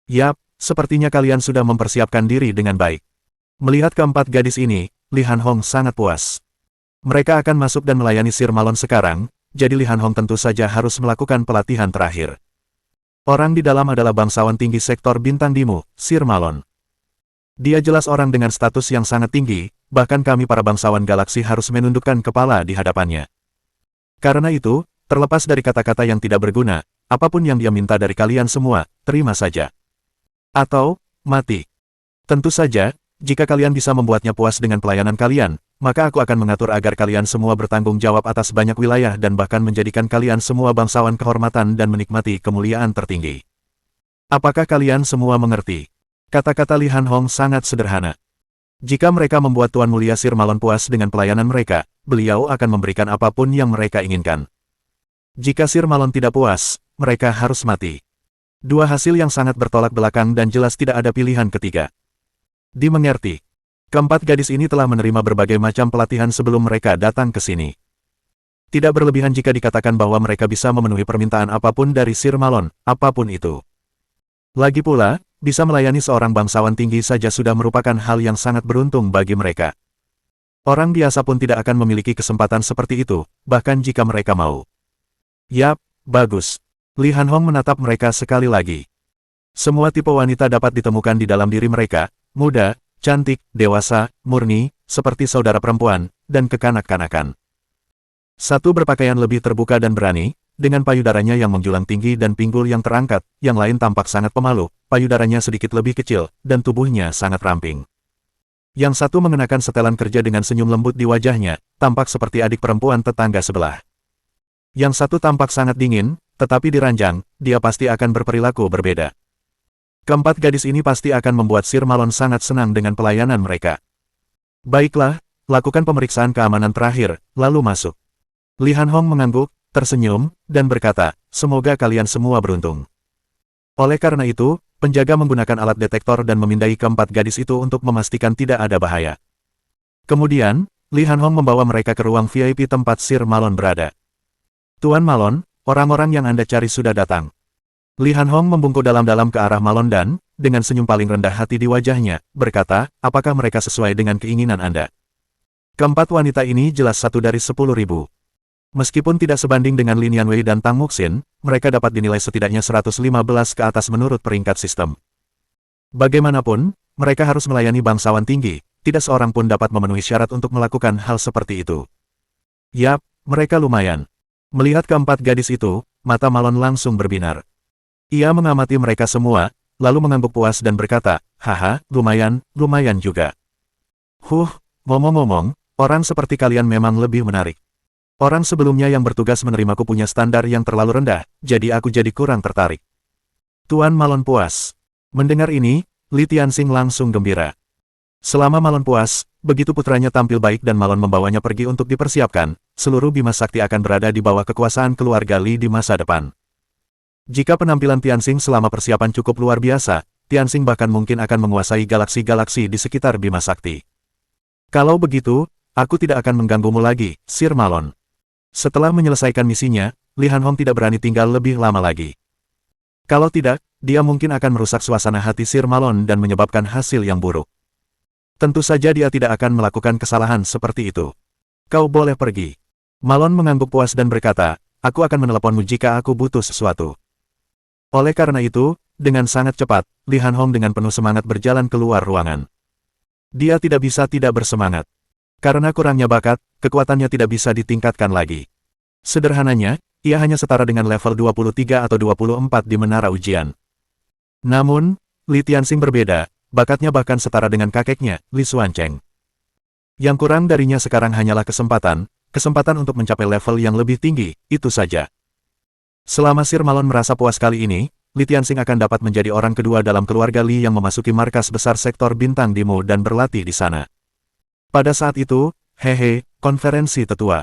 Yap, sepertinya kalian sudah mempersiapkan diri dengan baik. Melihat keempat gadis ini, Li Hanhong sangat puas. Mereka akan masuk dan melayani Sir Malon sekarang, jadi Li Hanhong tentu saja harus melakukan pelatihan terakhir. Orang di dalam adalah bangsawan tinggi sektor bintang Dimu, Sir Malon. Dia jelas orang dengan status yang sangat tinggi, bahkan kami para bangsawan galaksi harus menundukkan kepala di hadapannya. Karena itu, terlepas dari kata-kata yang tidak berguna, apapun yang dia minta dari kalian semua, terima saja. Atau, mati. Tentu saja, jika kalian bisa membuatnya puas dengan pelayanan kalian, maka aku akan mengatur agar kalian semua bertanggung jawab atas banyak wilayah dan bahkan menjadikan kalian semua bangsawan kehormatan dan menikmati kemuliaan tertinggi. Apakah kalian semua mengerti? Kata-kata Li Hanhong sangat sederhana. Jika mereka membuat Tuan Mulia Sir Malon puas dengan pelayanan mereka, beliau akan memberikan apapun yang mereka inginkan. Jika Sir Malon tidak puas, mereka harus mati. Dua hasil yang sangat bertolak belakang dan jelas tidak ada pilihan ketiga. Dimengerti. Keempat gadis ini telah menerima berbagai macam pelatihan sebelum mereka datang ke sini. Tidak berlebihan jika dikatakan bahwa mereka bisa memenuhi permintaan apapun dari Sir Malon, apapun itu. Lagi pula, bisa melayani seorang bangsawan tinggi saja sudah merupakan hal yang sangat beruntung bagi mereka. Orang biasa pun tidak akan memiliki kesempatan seperti itu, bahkan jika mereka mau. Yap, bagus. Li Hanhong menatap mereka sekali lagi. Semua tipe wanita dapat ditemukan di dalam diri mereka, muda, cantik, dewasa, murni, seperti saudara perempuan, dan kekanak-kanakan. Satu berpakaian lebih terbuka dan berani, dengan payudaranya yang menjulang tinggi dan pinggul yang terangkat, yang lain tampak sangat pemalu, payudaranya sedikit lebih kecil, dan tubuhnya sangat ramping. Yang satu mengenakan setelan kerja dengan senyum lembut di wajahnya, tampak seperti adik perempuan tetangga sebelah. Yang satu tampak sangat dingin, tetapi diranjang, dia pasti akan berperilaku berbeda. Keempat gadis ini pasti akan membuat Sir Malon sangat senang dengan pelayanan mereka. Baiklah, lakukan pemeriksaan keamanan terakhir, lalu masuk. Li Hanhong mengangguk, tersenyum, dan berkata, semoga kalian semua beruntung. Oleh karena itu, penjaga menggunakan alat detektor dan memindai keempat gadis itu untuk memastikan tidak ada bahaya. Kemudian, Li Hanhong membawa mereka ke ruang VIP tempat Sir Malon berada. Tuan Malon, orang-orang yang Anda cari sudah datang. Li Hanhong membungkuk dalam-dalam ke arah Malon dan, dengan senyum paling rendah hati di wajahnya, berkata, apakah mereka sesuai dengan keinginan Anda? Keempat wanita ini jelas satu dari 10.000. Meskipun tidak sebanding dengan Lin Yanwei dan Tang Muxin, mereka dapat dinilai setidaknya 115 ke atas menurut peringkat sistem. Bagaimanapun, mereka harus melayani bangsawan tinggi, tidak seorang pun dapat memenuhi syarat untuk melakukan hal seperti itu. Yap, mereka lumayan. Melihat keempat gadis itu, mata Malon langsung berbinar. Ia mengamati mereka semua, lalu mengangguk puas dan berkata, haha, lumayan juga. Ngomong-ngomong, orang seperti kalian memang lebih menarik. Orang sebelumnya yang bertugas menerimaku punya standar yang terlalu rendah, jadi aku jadi kurang tertarik. Tuan Malon puas. Mendengar ini, Li Tianxing langsung gembira. Selama Malon puas, begitu putranya tampil baik dan Malon membawanya pergi untuk dipersiapkan, seluruh Bima Sakti akan berada di bawah kekuasaan keluarga Li di masa depan. Jika penampilan Tianxing selama persiapan cukup luar biasa, Tianxing bahkan mungkin akan menguasai galaksi-galaksi di sekitar Bima Sakti. Kalau begitu, aku tidak akan mengganggumu lagi, Sir Malon. Setelah menyelesaikan misinya, Li Hanhong tidak berani tinggal lebih lama lagi. Kalau tidak, dia mungkin akan merusak suasana hati Sir Malon dan menyebabkan hasil yang buruk. Tentu saja dia tidak akan melakukan kesalahan seperti itu. Kau boleh pergi. Malon mengangguk puas dan berkata, aku akan meneleponmu jika aku butuh sesuatu. Oleh karena itu, dengan sangat cepat, Li Hanhong dengan penuh semangat berjalan keluar ruangan. Dia tidak bisa tidak bersemangat. Karena kurangnya bakat, kekuatannya tidak bisa ditingkatkan lagi. Sederhananya, ia hanya setara dengan level 23 atau 24 di menara ujian. Namun, Li Tianxing berbeda, bakatnya bahkan setara dengan kakeknya, Li Xuancheng. Yang kurang darinya sekarang hanyalah kesempatan untuk mencapai level yang lebih tinggi, itu saja. Selama Sir Malon merasa puas kali ini, Li Tianxing akan dapat menjadi orang kedua dalam keluarga Li yang memasuki markas besar sektor bintang Dimu dan berlatih di sana. Pada saat itu, konferensi tetua.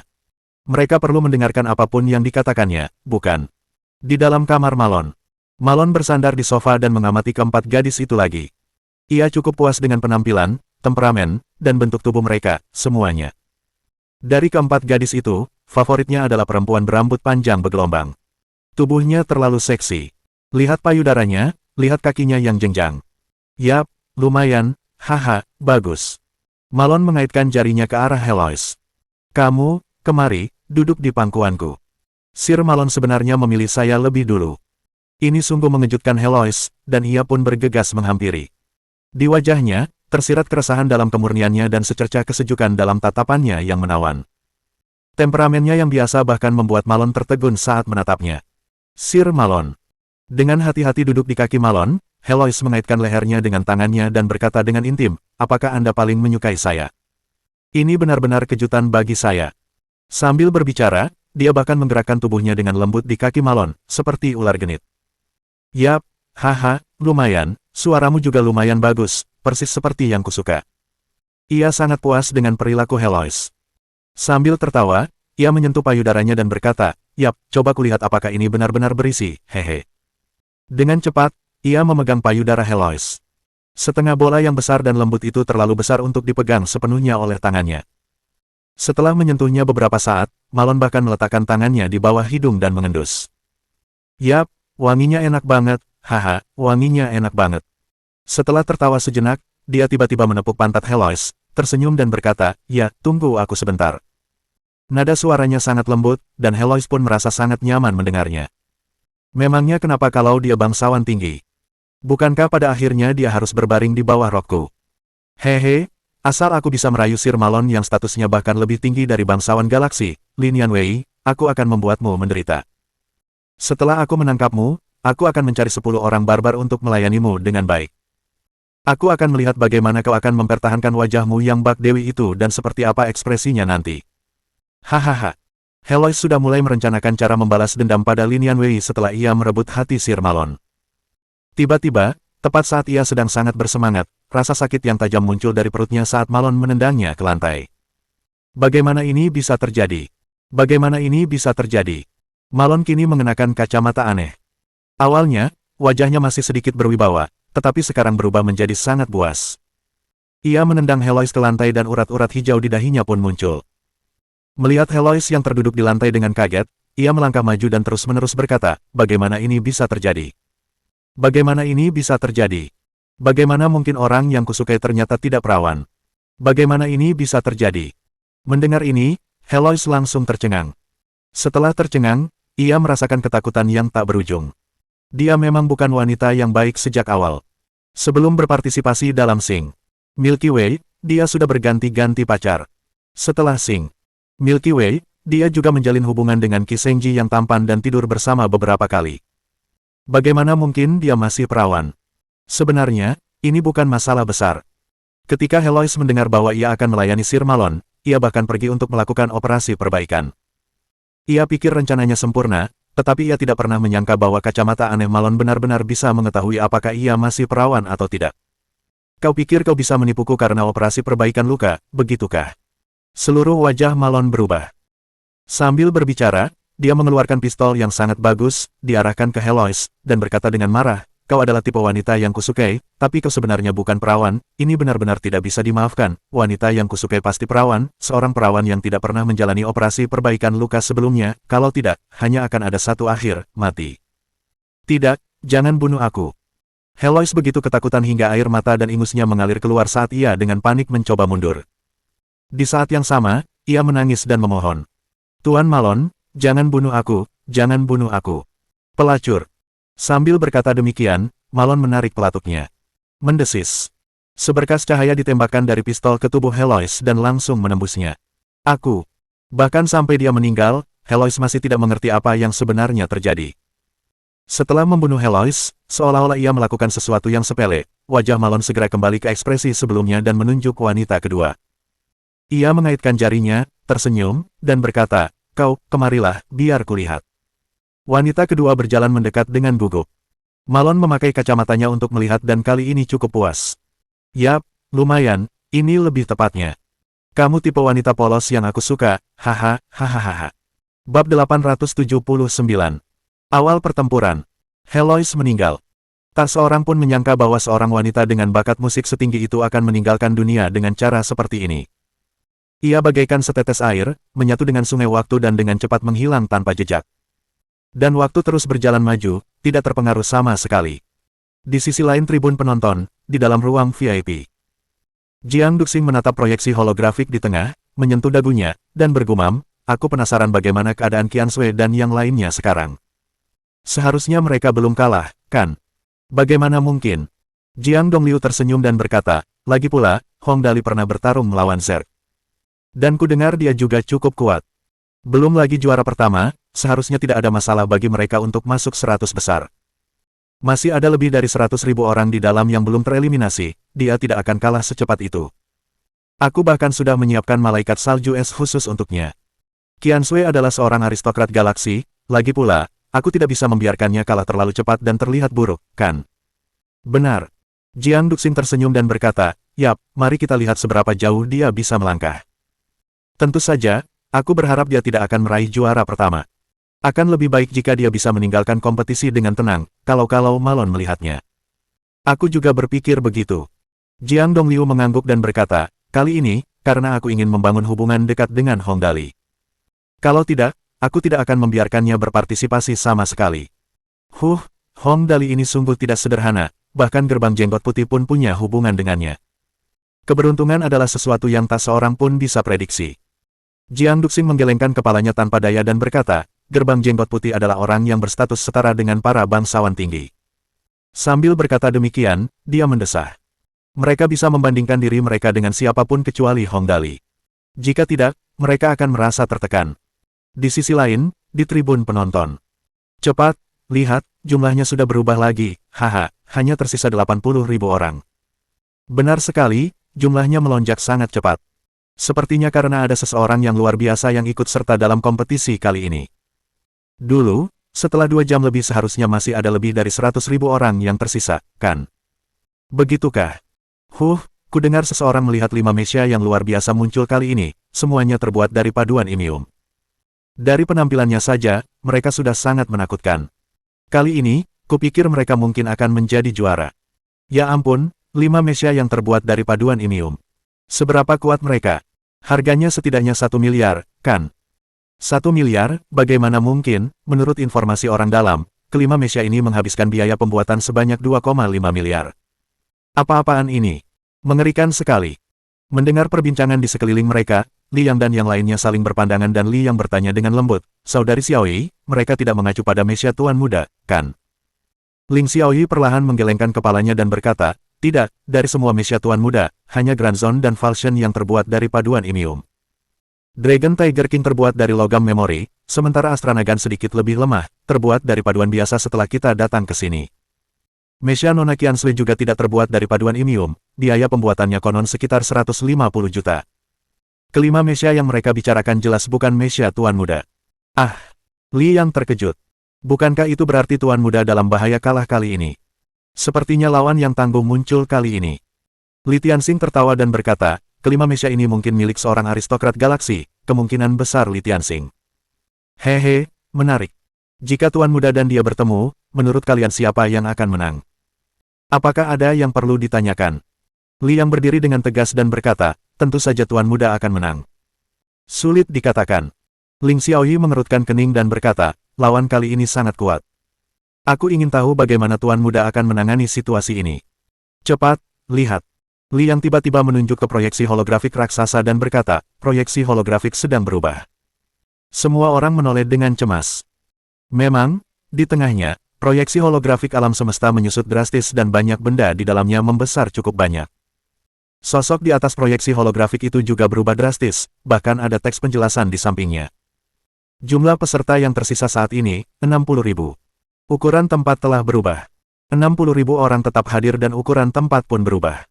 Mereka perlu mendengarkan apapun yang dikatakannya, bukan? Di dalam kamar Malon. Malon bersandar di sofa dan mengamati keempat gadis itu lagi. Ia cukup puas dengan penampilan, temperamen, dan bentuk tubuh mereka, semuanya. Dari keempat gadis itu, favoritnya adalah perempuan berambut panjang bergelombang. Tubuhnya terlalu seksi. Lihat payudaranya, lihat kakinya yang jenjang. Yap, lumayan, haha, bagus. Malon mengaitkan jarinya ke arah Heloise. Kamu, kemari, duduk di pangkuanku. Sir Malon sebenarnya memilih saya lebih dulu. Ini sungguh mengejutkan Heloise, dan ia pun bergegas menghampiri. Di wajahnya, tersirat keresahan dalam kemurniannya dan secercah kesejukan dalam tatapannya yang menawan. Temperamennya yang biasa bahkan membuat Malon tertegun saat menatapnya. Sir Malon. Dengan hati-hati duduk di kaki Malon, Heloise mengaitkan lehernya dengan tangannya dan berkata dengan intim, apakah Anda paling menyukai saya? Ini benar-benar kejutan bagi saya. Sambil berbicara, dia bahkan menggerakkan tubuhnya dengan lembut di kaki Malon, seperti ular genit. Yap, haha, lumayan, suaramu juga lumayan bagus, persis seperti yang kusuka. Ia sangat puas dengan perilaku Heloise. Sambil tertawa, ia menyentuh payudaranya dan berkata, yap, coba kulihat apakah ini benar-benar berisi, hehe. Dengan cepat, ia memegang payudara Heloise. Setengah bola yang besar dan lembut itu terlalu besar untuk dipegang sepenuhnya oleh tangannya. Setelah menyentuhnya beberapa saat, Malon bahkan meletakkan tangannya di bawah hidung dan mengendus. Yap, wanginya enak banget, haha, wanginya enak banget. Setelah tertawa sejenak, dia tiba-tiba menepuk pantat Heloise, tersenyum dan berkata, ya, tunggu aku sebentar. Nada suaranya sangat lembut, dan Heloise pun merasa sangat nyaman mendengarnya. Memangnya kenapa kalau dia bangsawan tinggi? Bukankah pada akhirnya dia harus berbaring di bawah rokku? Hehe, asal aku bisa merayu Sir Malon yang statusnya bahkan lebih tinggi dari bangsawan galaksi, Lin Yanwei, aku akan membuatmu menderita. Setelah aku menangkapmu, aku akan mencari 10 orang barbar untuk melayanimu dengan baik. Aku akan melihat bagaimana kau akan mempertahankan wajahmu yang bak dewi itu dan seperti apa ekspresinya nanti. Hahaha. Heloise sudah mulai merencanakan cara membalas dendam pada Lin Yanwei setelah ia merebut hati Sir Malon. Tiba-tiba, tepat saat ia sedang sangat bersemangat, rasa sakit yang tajam muncul dari perutnya saat Malon menendangnya ke lantai. Bagaimana ini bisa terjadi? Bagaimana ini bisa terjadi? Malon kini mengenakan kacamata aneh. Awalnya, wajahnya masih sedikit berwibawa, tetapi sekarang berubah menjadi sangat buas. Ia menendang Heloise ke lantai dan urat-urat hijau di dahinya pun muncul. Melihat Heloise yang terduduk di lantai dengan kaget, ia melangkah maju dan terus-menerus berkata, bagaimana ini bisa terjadi? Bagaimana ini bisa terjadi? Bagaimana mungkin orang yang kusukai ternyata tidak perawan? Bagaimana ini bisa terjadi? Mendengar ini, Heloise langsung tercengang. Setelah tercengang, ia merasakan ketakutan yang tak berujung. Dia memang bukan wanita yang baik sejak awal. Sebelum berpartisipasi dalam Sing Milky Way, dia sudah berganti-ganti pacar. Setelah Sing Milky Way, dia juga menjalin hubungan dengan Qi Shengji yang tampan dan tidur bersama beberapa kali. Bagaimana mungkin dia masih perawan? Sebenarnya, ini bukan masalah besar. Ketika Heloise mendengar bahwa ia akan melayani Sir Malon, ia bahkan pergi untuk melakukan operasi perbaikan. Ia pikir rencananya sempurna, tetapi ia tidak pernah menyangka bahwa kacamata aneh Malon benar-benar bisa mengetahui apakah ia masih perawan atau tidak. Kau pikir kau bisa menipuku karena operasi perbaikan luka, begitukah? Seluruh wajah Malon berubah. Sambil berbicara, dia mengeluarkan pistol yang sangat bagus, diarahkan ke Heloise, dan berkata dengan marah, kau adalah tipe wanita yang kusukai, tapi kau sebenarnya bukan perawan, ini benar-benar tidak bisa dimaafkan, wanita yang kusukai pasti perawan, seorang perawan yang tidak pernah menjalani operasi perbaikan luka sebelumnya, kalau tidak, hanya akan ada satu akhir, mati. Tidak, jangan bunuh aku. Heloise begitu ketakutan hingga air mata dan ingusnya mengalir keluar saat ia dengan panik mencoba mundur. Di saat yang sama, ia menangis dan memohon. Tuan Malon, jangan bunuh aku, jangan bunuh aku. Pelacur. Sambil berkata demikian, Malon menarik pelatuknya. Mendesis. Seberkas cahaya ditembakkan dari pistol ke tubuh Heloise dan langsung menembusnya. Aku. Bahkan sampai dia meninggal, Heloise masih tidak mengerti apa yang sebenarnya terjadi. Setelah membunuh Heloise, seolah-olah ia melakukan sesuatu yang sepele, wajah Malon segera kembali ke ekspresi sebelumnya dan menunjuk wanita kedua. Ia mengaitkan jarinya, tersenyum, dan berkata, kau, kemarilah, biar kulihat. Wanita kedua berjalan mendekat dengan gugup. Malon memakai kacamatanya untuk melihat dan kali ini cukup puas. Yap, lumayan, ini lebih tepatnya. Kamu tipe wanita polos yang aku suka, haha, hahaha. Bab 879. Awal pertempuran. Heloise meninggal. Tak seorang pun menyangka bahwa seorang wanita dengan bakat musik setinggi itu akan meninggalkan dunia dengan cara seperti ini. Ia bagaikan setetes air, menyatu dengan sungai waktu dan dengan cepat menghilang tanpa jejak. Dan waktu terus berjalan maju, tidak terpengaruh sama sekali. Di sisi lain tribun penonton, di dalam ruang VIP. Jiang Duxing menatap proyeksi holografik di tengah, menyentuh dagunya, dan bergumam, aku penasaran bagaimana keadaan Qian Sui dan yang lainnya sekarang. Seharusnya mereka belum kalah, kan? Bagaimana mungkin? Jiang Dongliu tersenyum dan berkata, lagi pula, Hong Dali pernah bertarung melawan Zerg. Dan ku dengar dia juga cukup kuat. Belum lagi juara pertama, seharusnya tidak ada masalah bagi mereka untuk masuk 100 besar. Masih ada lebih dari 100.000 orang di dalam yang belum tereliminasi, dia tidak akan kalah secepat itu. Aku bahkan sudah menyiapkan malaikat salju es khusus untuknya. Qian Sui adalah seorang aristokrat galaksi, lagi pula, aku tidak bisa membiarkannya kalah terlalu cepat dan terlihat buruk, kan? Benar. Jiang Duxing tersenyum dan berkata, yap, mari kita lihat seberapa jauh dia bisa melangkah. Tentu saja, aku berharap dia tidak akan meraih juara pertama. Akan lebih baik jika dia bisa meninggalkan kompetisi dengan tenang, kalau-kalau Malon melihatnya. Aku juga berpikir begitu. Jiang Dongliu mengangguk dan berkata, kali ini, karena aku ingin membangun hubungan dekat dengan Hong Dali. Kalau tidak, aku tidak akan membiarkannya berpartisipasi sama sekali. Hong Dali ini sungguh tidak sederhana, bahkan gerbang jenggot putih pun punya hubungan dengannya. Keberuntungan adalah sesuatu yang tak seorang pun bisa prediksi. Jiang Duxing menggelengkan kepalanya tanpa daya dan berkata, gerbang jenggot putih adalah orang yang berstatus setara dengan para bangsawan tinggi. Sambil berkata demikian, dia mendesah. Mereka bisa membandingkan diri mereka dengan siapapun kecuali Hong Dali. Jika tidak, mereka akan merasa tertekan. Di sisi lain, di tribun penonton. Cepat, lihat, jumlahnya sudah berubah lagi, haha, hanya tersisa 80.000 orang. Benar sekali, jumlahnya melonjak sangat cepat. Sepertinya karena ada seseorang yang luar biasa yang ikut serta dalam kompetisi kali ini. Dulu, setelah 2 jam lebih seharusnya masih ada lebih dari 100.000 orang yang tersisa, kan? Begitukah? Ku dengar seseorang melihat 5 mesia yang luar biasa muncul kali ini, semuanya terbuat dari paduan imium. Dari penampilannya saja, mereka sudah sangat menakutkan. Kali ini, kupikir mereka mungkin akan menjadi juara. Ya ampun, 5 mesia yang terbuat dari paduan imium. Seberapa kuat mereka? Harganya setidaknya 1 miliar, kan? 1 miliar, bagaimana mungkin, menurut informasi orang dalam, kelima mesia ini menghabiskan biaya pembuatan sebanyak 2,5 miliar. Apa-apaan ini? Mengerikan sekali. Mendengar perbincangan di sekeliling mereka, Li Yang dan yang lainnya saling berpandangan dan Li Yang bertanya dengan lembut, saudari Xiaoyi, mereka tidak mengacu pada mesia tuan muda, kan? Ling Xiaoyi perlahan menggelengkan kepalanya dan berkata, tidak, dari semua mesia tuan muda, hanya Grand Zone dan Falchion yang terbuat dari paduan imium. Dragon Tiger King terbuat dari logam memori, sementara Astranagan sedikit lebih lemah, terbuat dari paduan biasa setelah kita datang ke sini. Mesia Nona Qian Sui juga tidak terbuat dari paduan imium, biaya pembuatannya konon sekitar 150 juta. Kelima mesia yang mereka bicarakan jelas bukan mesia tuan muda. Ah, Li Yang terkejut. Bukankah itu berarti tuan muda dalam bahaya kalah kali ini? Sepertinya lawan yang tangguh muncul kali ini. Li Tianxing tertawa dan berkata, kelima mesia ini mungkin milik seorang aristokrat galaksi, kemungkinan besar Li Tianxing. Hehe, menarik. Jika tuan muda dan dia bertemu, menurut kalian siapa yang akan menang? Apakah ada yang perlu ditanyakan? Li Yang berdiri dengan tegas dan berkata, tentu saja tuan muda akan menang. Sulit dikatakan. Ling Xiaoyi mengerutkan kening dan berkata, lawan kali ini sangat kuat. Aku ingin tahu bagaimana tuan muda akan menangani situasi ini. Cepat, lihat. Li Yang tiba-tiba menunjuk ke proyeksi holografik raksasa dan berkata, proyeksi holografik sedang berubah. Semua orang menoleh dengan cemas. Memang, di tengahnya, proyeksi holografik alam semesta menyusut drastis dan banyak benda di dalamnya membesar cukup banyak. Sosok di atas proyeksi holografik itu juga berubah drastis, bahkan ada teks penjelasan di sampingnya. Jumlah peserta yang tersisa saat ini, 60.000. Ukuran tempat telah berubah. 60.000 orang tetap hadir dan ukuran tempat pun berubah.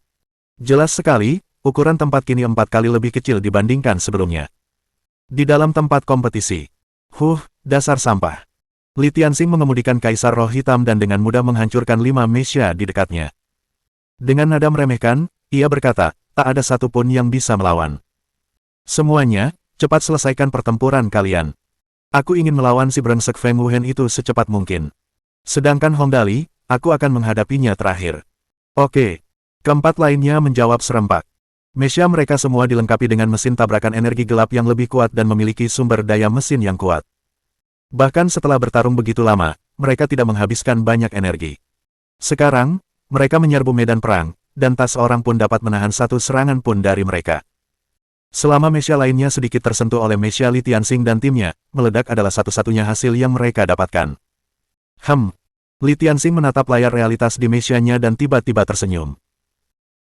Jelas sekali, ukuran tempat kini 4 kali lebih kecil dibandingkan sebelumnya. Di dalam tempat kompetisi. Dasar sampah. Li Tianxing mengemudikan kaisar roh hitam dan dengan mudah menghancurkan 5 mesia di dekatnya. Dengan nada meremehkan, ia berkata, tak ada satupun yang bisa melawan. Semuanya, cepat selesaikan pertempuran kalian. Aku ingin melawan si brengsek Feng Wuhen itu secepat mungkin. Sedangkan Hong Dali, aku akan menghadapinya terakhir. Oke. Keempat lainnya menjawab serempak. Mesia mereka semua dilengkapi dengan mesin tabrakan energi gelap yang lebih kuat dan memiliki sumber daya mesin yang kuat. Bahkan setelah bertarung begitu lama, mereka tidak menghabiskan banyak energi. Sekarang, mereka menyerbu medan perang, dan tak seorang pun dapat menahan satu serangan pun dari mereka. Selama Mesya lainnya sedikit tersentuh oleh Mesya Li Tianxing dan timnya, meledak adalah satu-satunya hasil yang mereka dapatkan. Li Tianxing menatap layar realitas di Mesyanya dan tiba-tiba tersenyum.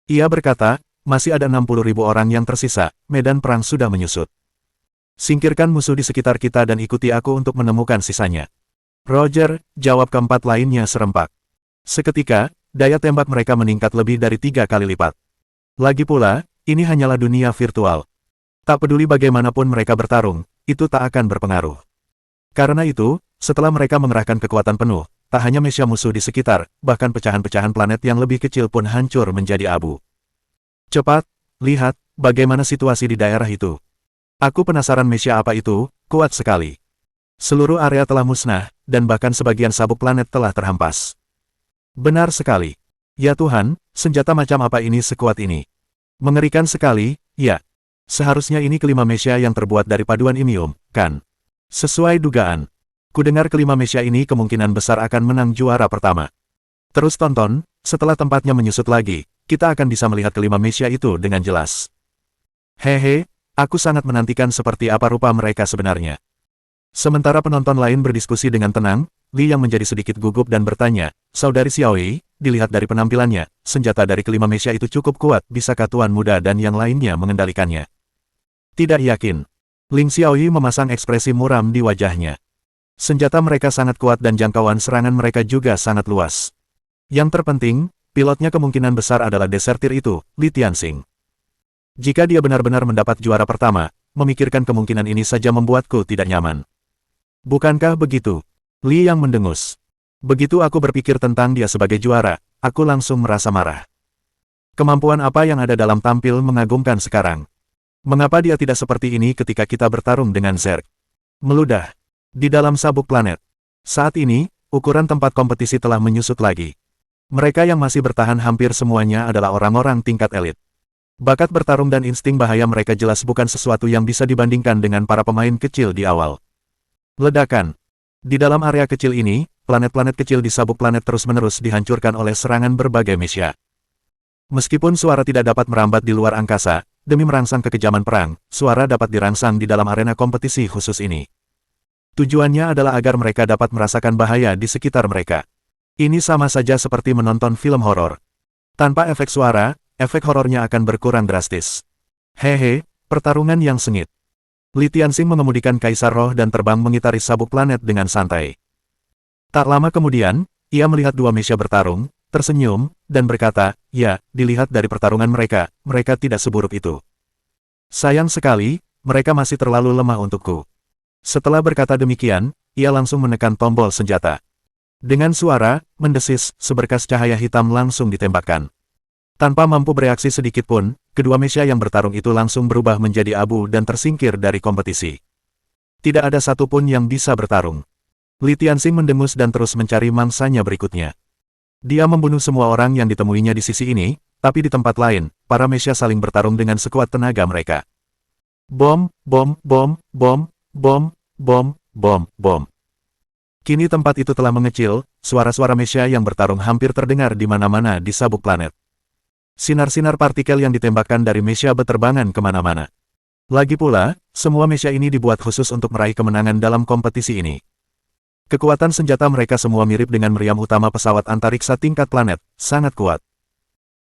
Ia berkata, masih ada 60.000 orang yang tersisa, medan perang sudah menyusut. Singkirkan musuh di sekitar kita dan ikuti aku untuk menemukan sisanya. Roger, jawab keempat lainnya serempak. Seketika, daya tembak mereka meningkat lebih dari 3 kali lipat. Lagi pula, ini hanyalah dunia virtual. Tak peduli bagaimanapun mereka bertarung, itu tak akan berpengaruh. Karena itu, setelah mereka mengerahkan kekuatan penuh, tak hanya Mesya musuh di sekitar, bahkan pecahan-pecahan planet yang lebih kecil pun hancur menjadi abu. Cepat, lihat, bagaimana situasi di daerah itu. Aku penasaran Mesya apa itu, kuat sekali. Seluruh area telah musnah, dan bahkan sebagian sabuk planet telah terhempas. Benar sekali. Ya Tuhan, senjata macam apa ini sekuat ini? Mengerikan sekali, ya. Seharusnya ini kelima Mesya yang terbuat dari paduan imium, kan? Sesuai dugaan. Kudengar kelima Mesya ini kemungkinan besar akan menang juara pertama. Terus tonton, setelah tempatnya menyusut lagi, kita akan bisa melihat kelima Mesya itu dengan jelas. Hehe, aku sangat menantikan seperti apa rupa mereka sebenarnya. Sementara penonton lain berdiskusi dengan tenang, Li yang menjadi sedikit gugup dan bertanya, Saudari Xiaoyi, dilihat dari penampilannya, senjata dari kelima Mesya itu cukup kuat, bisakah Tuan Muda dan yang lainnya mengendalikannya? Tidak yakin. Ling Xiaoyi memasang ekspresi muram di wajahnya. Senjata mereka sangat kuat dan jangkauan serangan mereka juga sangat luas. Yang terpenting, pilotnya kemungkinan besar adalah desertir itu, Li Tianxing. Jika dia benar-benar mendapat juara pertama, memikirkan kemungkinan ini saja membuatku tidak nyaman. Bukankah begitu? Li yang mendengus. Begitu aku berpikir tentang dia sebagai juara, aku langsung merasa marah. Kemampuan apa yang ada dalam tampil mengagumkan sekarang? Mengapa dia tidak seperti ini ketika kita bertarung dengan Zerg? Meludah. Di dalam sabuk planet. Saat ini, ukuran tempat kompetisi telah menyusut lagi. Mereka yang masih bertahan hampir semuanya adalah orang-orang tingkat elit. Bakat bertarung dan insting bahaya mereka jelas bukan sesuatu yang bisa dibandingkan dengan para pemain kecil di awal. Ledakan. Di dalam area kecil ini, planet-planet kecil di sabuk planet terus-menerus dihancurkan oleh serangan berbagai Mesya. Meskipun suara tidak dapat merambat di luar angkasa, demi merangsang kekejaman perang, suara dapat dirangsang di dalam arena kompetisi khusus ini. Tujuannya adalah agar mereka dapat merasakan bahaya di sekitar mereka. Ini sama saja seperti menonton film horor. Tanpa efek suara, efek horornya akan berkurang drastis. Hehe, pertarungan yang sengit. Li Tianxing mengemudikan Kaisar Roh dan terbang mengitari sabuk planet dengan santai. Tak lama kemudian, ia melihat dua Mesya bertarung, tersenyum, dan berkata, ya, dilihat dari pertarungan mereka, mereka tidak seburuk itu. Sayang sekali, mereka masih terlalu lemah untukku. Setelah berkata demikian, ia langsung menekan tombol senjata. Dengan suara, mendesis, seberkas cahaya hitam langsung ditembakkan. Tanpa mampu bereaksi sedikit pun, kedua Mesya yang bertarung itu langsung berubah menjadi abu dan tersingkir dari kompetisi. Tidak ada satupun yang bisa bertarung. Li Tianxing mendengus dan terus mencari mangsanya berikutnya. Dia membunuh semua orang yang ditemuinya di sisi ini, tapi di tempat lain, para Mesya saling bertarung dengan sekuat tenaga mereka. Bom, bom, bom, bom, bom, bom, bom, bom. Kini tempat itu telah mengecil, suara-suara Mesya yang bertarung hampir terdengar di mana-mana di sabuk planet. Sinar-sinar partikel yang ditembakkan dari Mesya berterbangan kemana-mana. Lagi pula, semua Mesya ini dibuat khusus untuk meraih kemenangan dalam kompetisi ini. Kekuatan senjata mereka semua mirip dengan meriam utama pesawat antariksa tingkat planet, sangat kuat.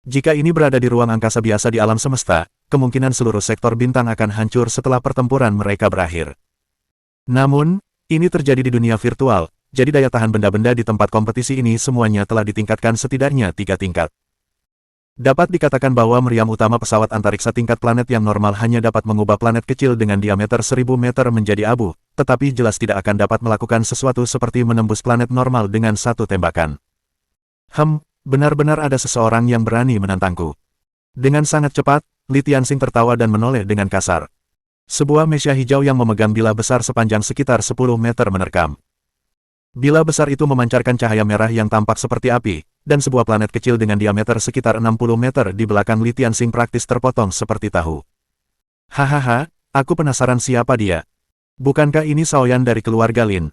Jika ini berada di ruang angkasa biasa di alam semesta, kemungkinan seluruh sektor bintang akan hancur setelah pertempuran mereka berakhir. Namun, ini terjadi di dunia virtual, jadi daya tahan benda-benda di tempat kompetisi ini semuanya telah ditingkatkan setidaknya 3 tingkat. Dapat dikatakan bahwa meriam utama pesawat antariksa tingkat planet yang normal hanya dapat mengubah planet kecil dengan diameter 1000 meter menjadi abu, tetapi jelas tidak akan dapat melakukan sesuatu seperti menembus planet normal dengan satu tembakan. Benar-benar ada seseorang yang berani menantangku. Dengan sangat cepat, Li Tianxing tertawa dan menoleh dengan kasar. Sebuah Mesya hijau yang memegang bilah besar sepanjang sekitar 10 meter menerkam. Bilah besar itu memancarkan cahaya merah yang tampak seperti api, dan sebuah planet kecil dengan diameter sekitar 60 meter di belakang Li Tianxing praktis terpotong seperti tahu. Hahaha, aku penasaran siapa dia. Bukankah ini Shaoyan dari keluarga Lin?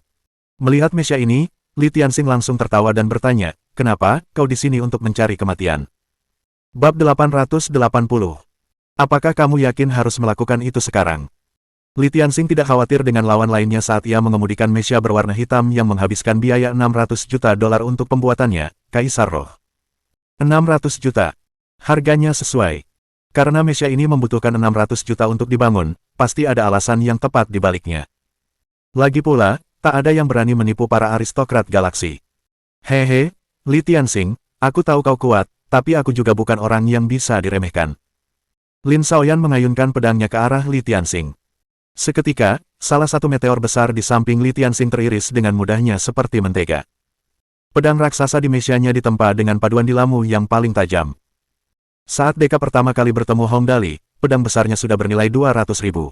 Melihat Mesya ini, Li Tianxing langsung tertawa dan bertanya, kenapa kau di sini untuk mencari kematian? Bab 880. Apakah kamu yakin harus melakukan itu sekarang? Li Tianxing tidak khawatir dengan lawan lainnya saat ia mengemudikan Mesya berwarna hitam yang menghabiskan biaya 600 juta dolar untuk pembuatannya, Kaisar Roh. 600 juta. Harganya sesuai. Karena Mesya ini membutuhkan 600 juta untuk dibangun, pasti ada alasan yang tepat di baliknya. Lagi pula, tak ada yang berani menipu para aristokrat galaksi. Hehe, Li Tianxing, aku tahu kau kuat, tapi aku juga bukan orang yang bisa diremehkan. Lin Shaoyan mengayunkan pedangnya ke arah Li Tianxing. Seketika, salah satu meteor besar di samping Li Tianxing teriris dengan mudahnya seperti mentega. Pedang raksasa di mesyanya ditempa dengan paduan dilamu yang paling tajam. Saat Deka pertama kali bertemu Hong Dali, pedang besarnya sudah bernilai 200.000.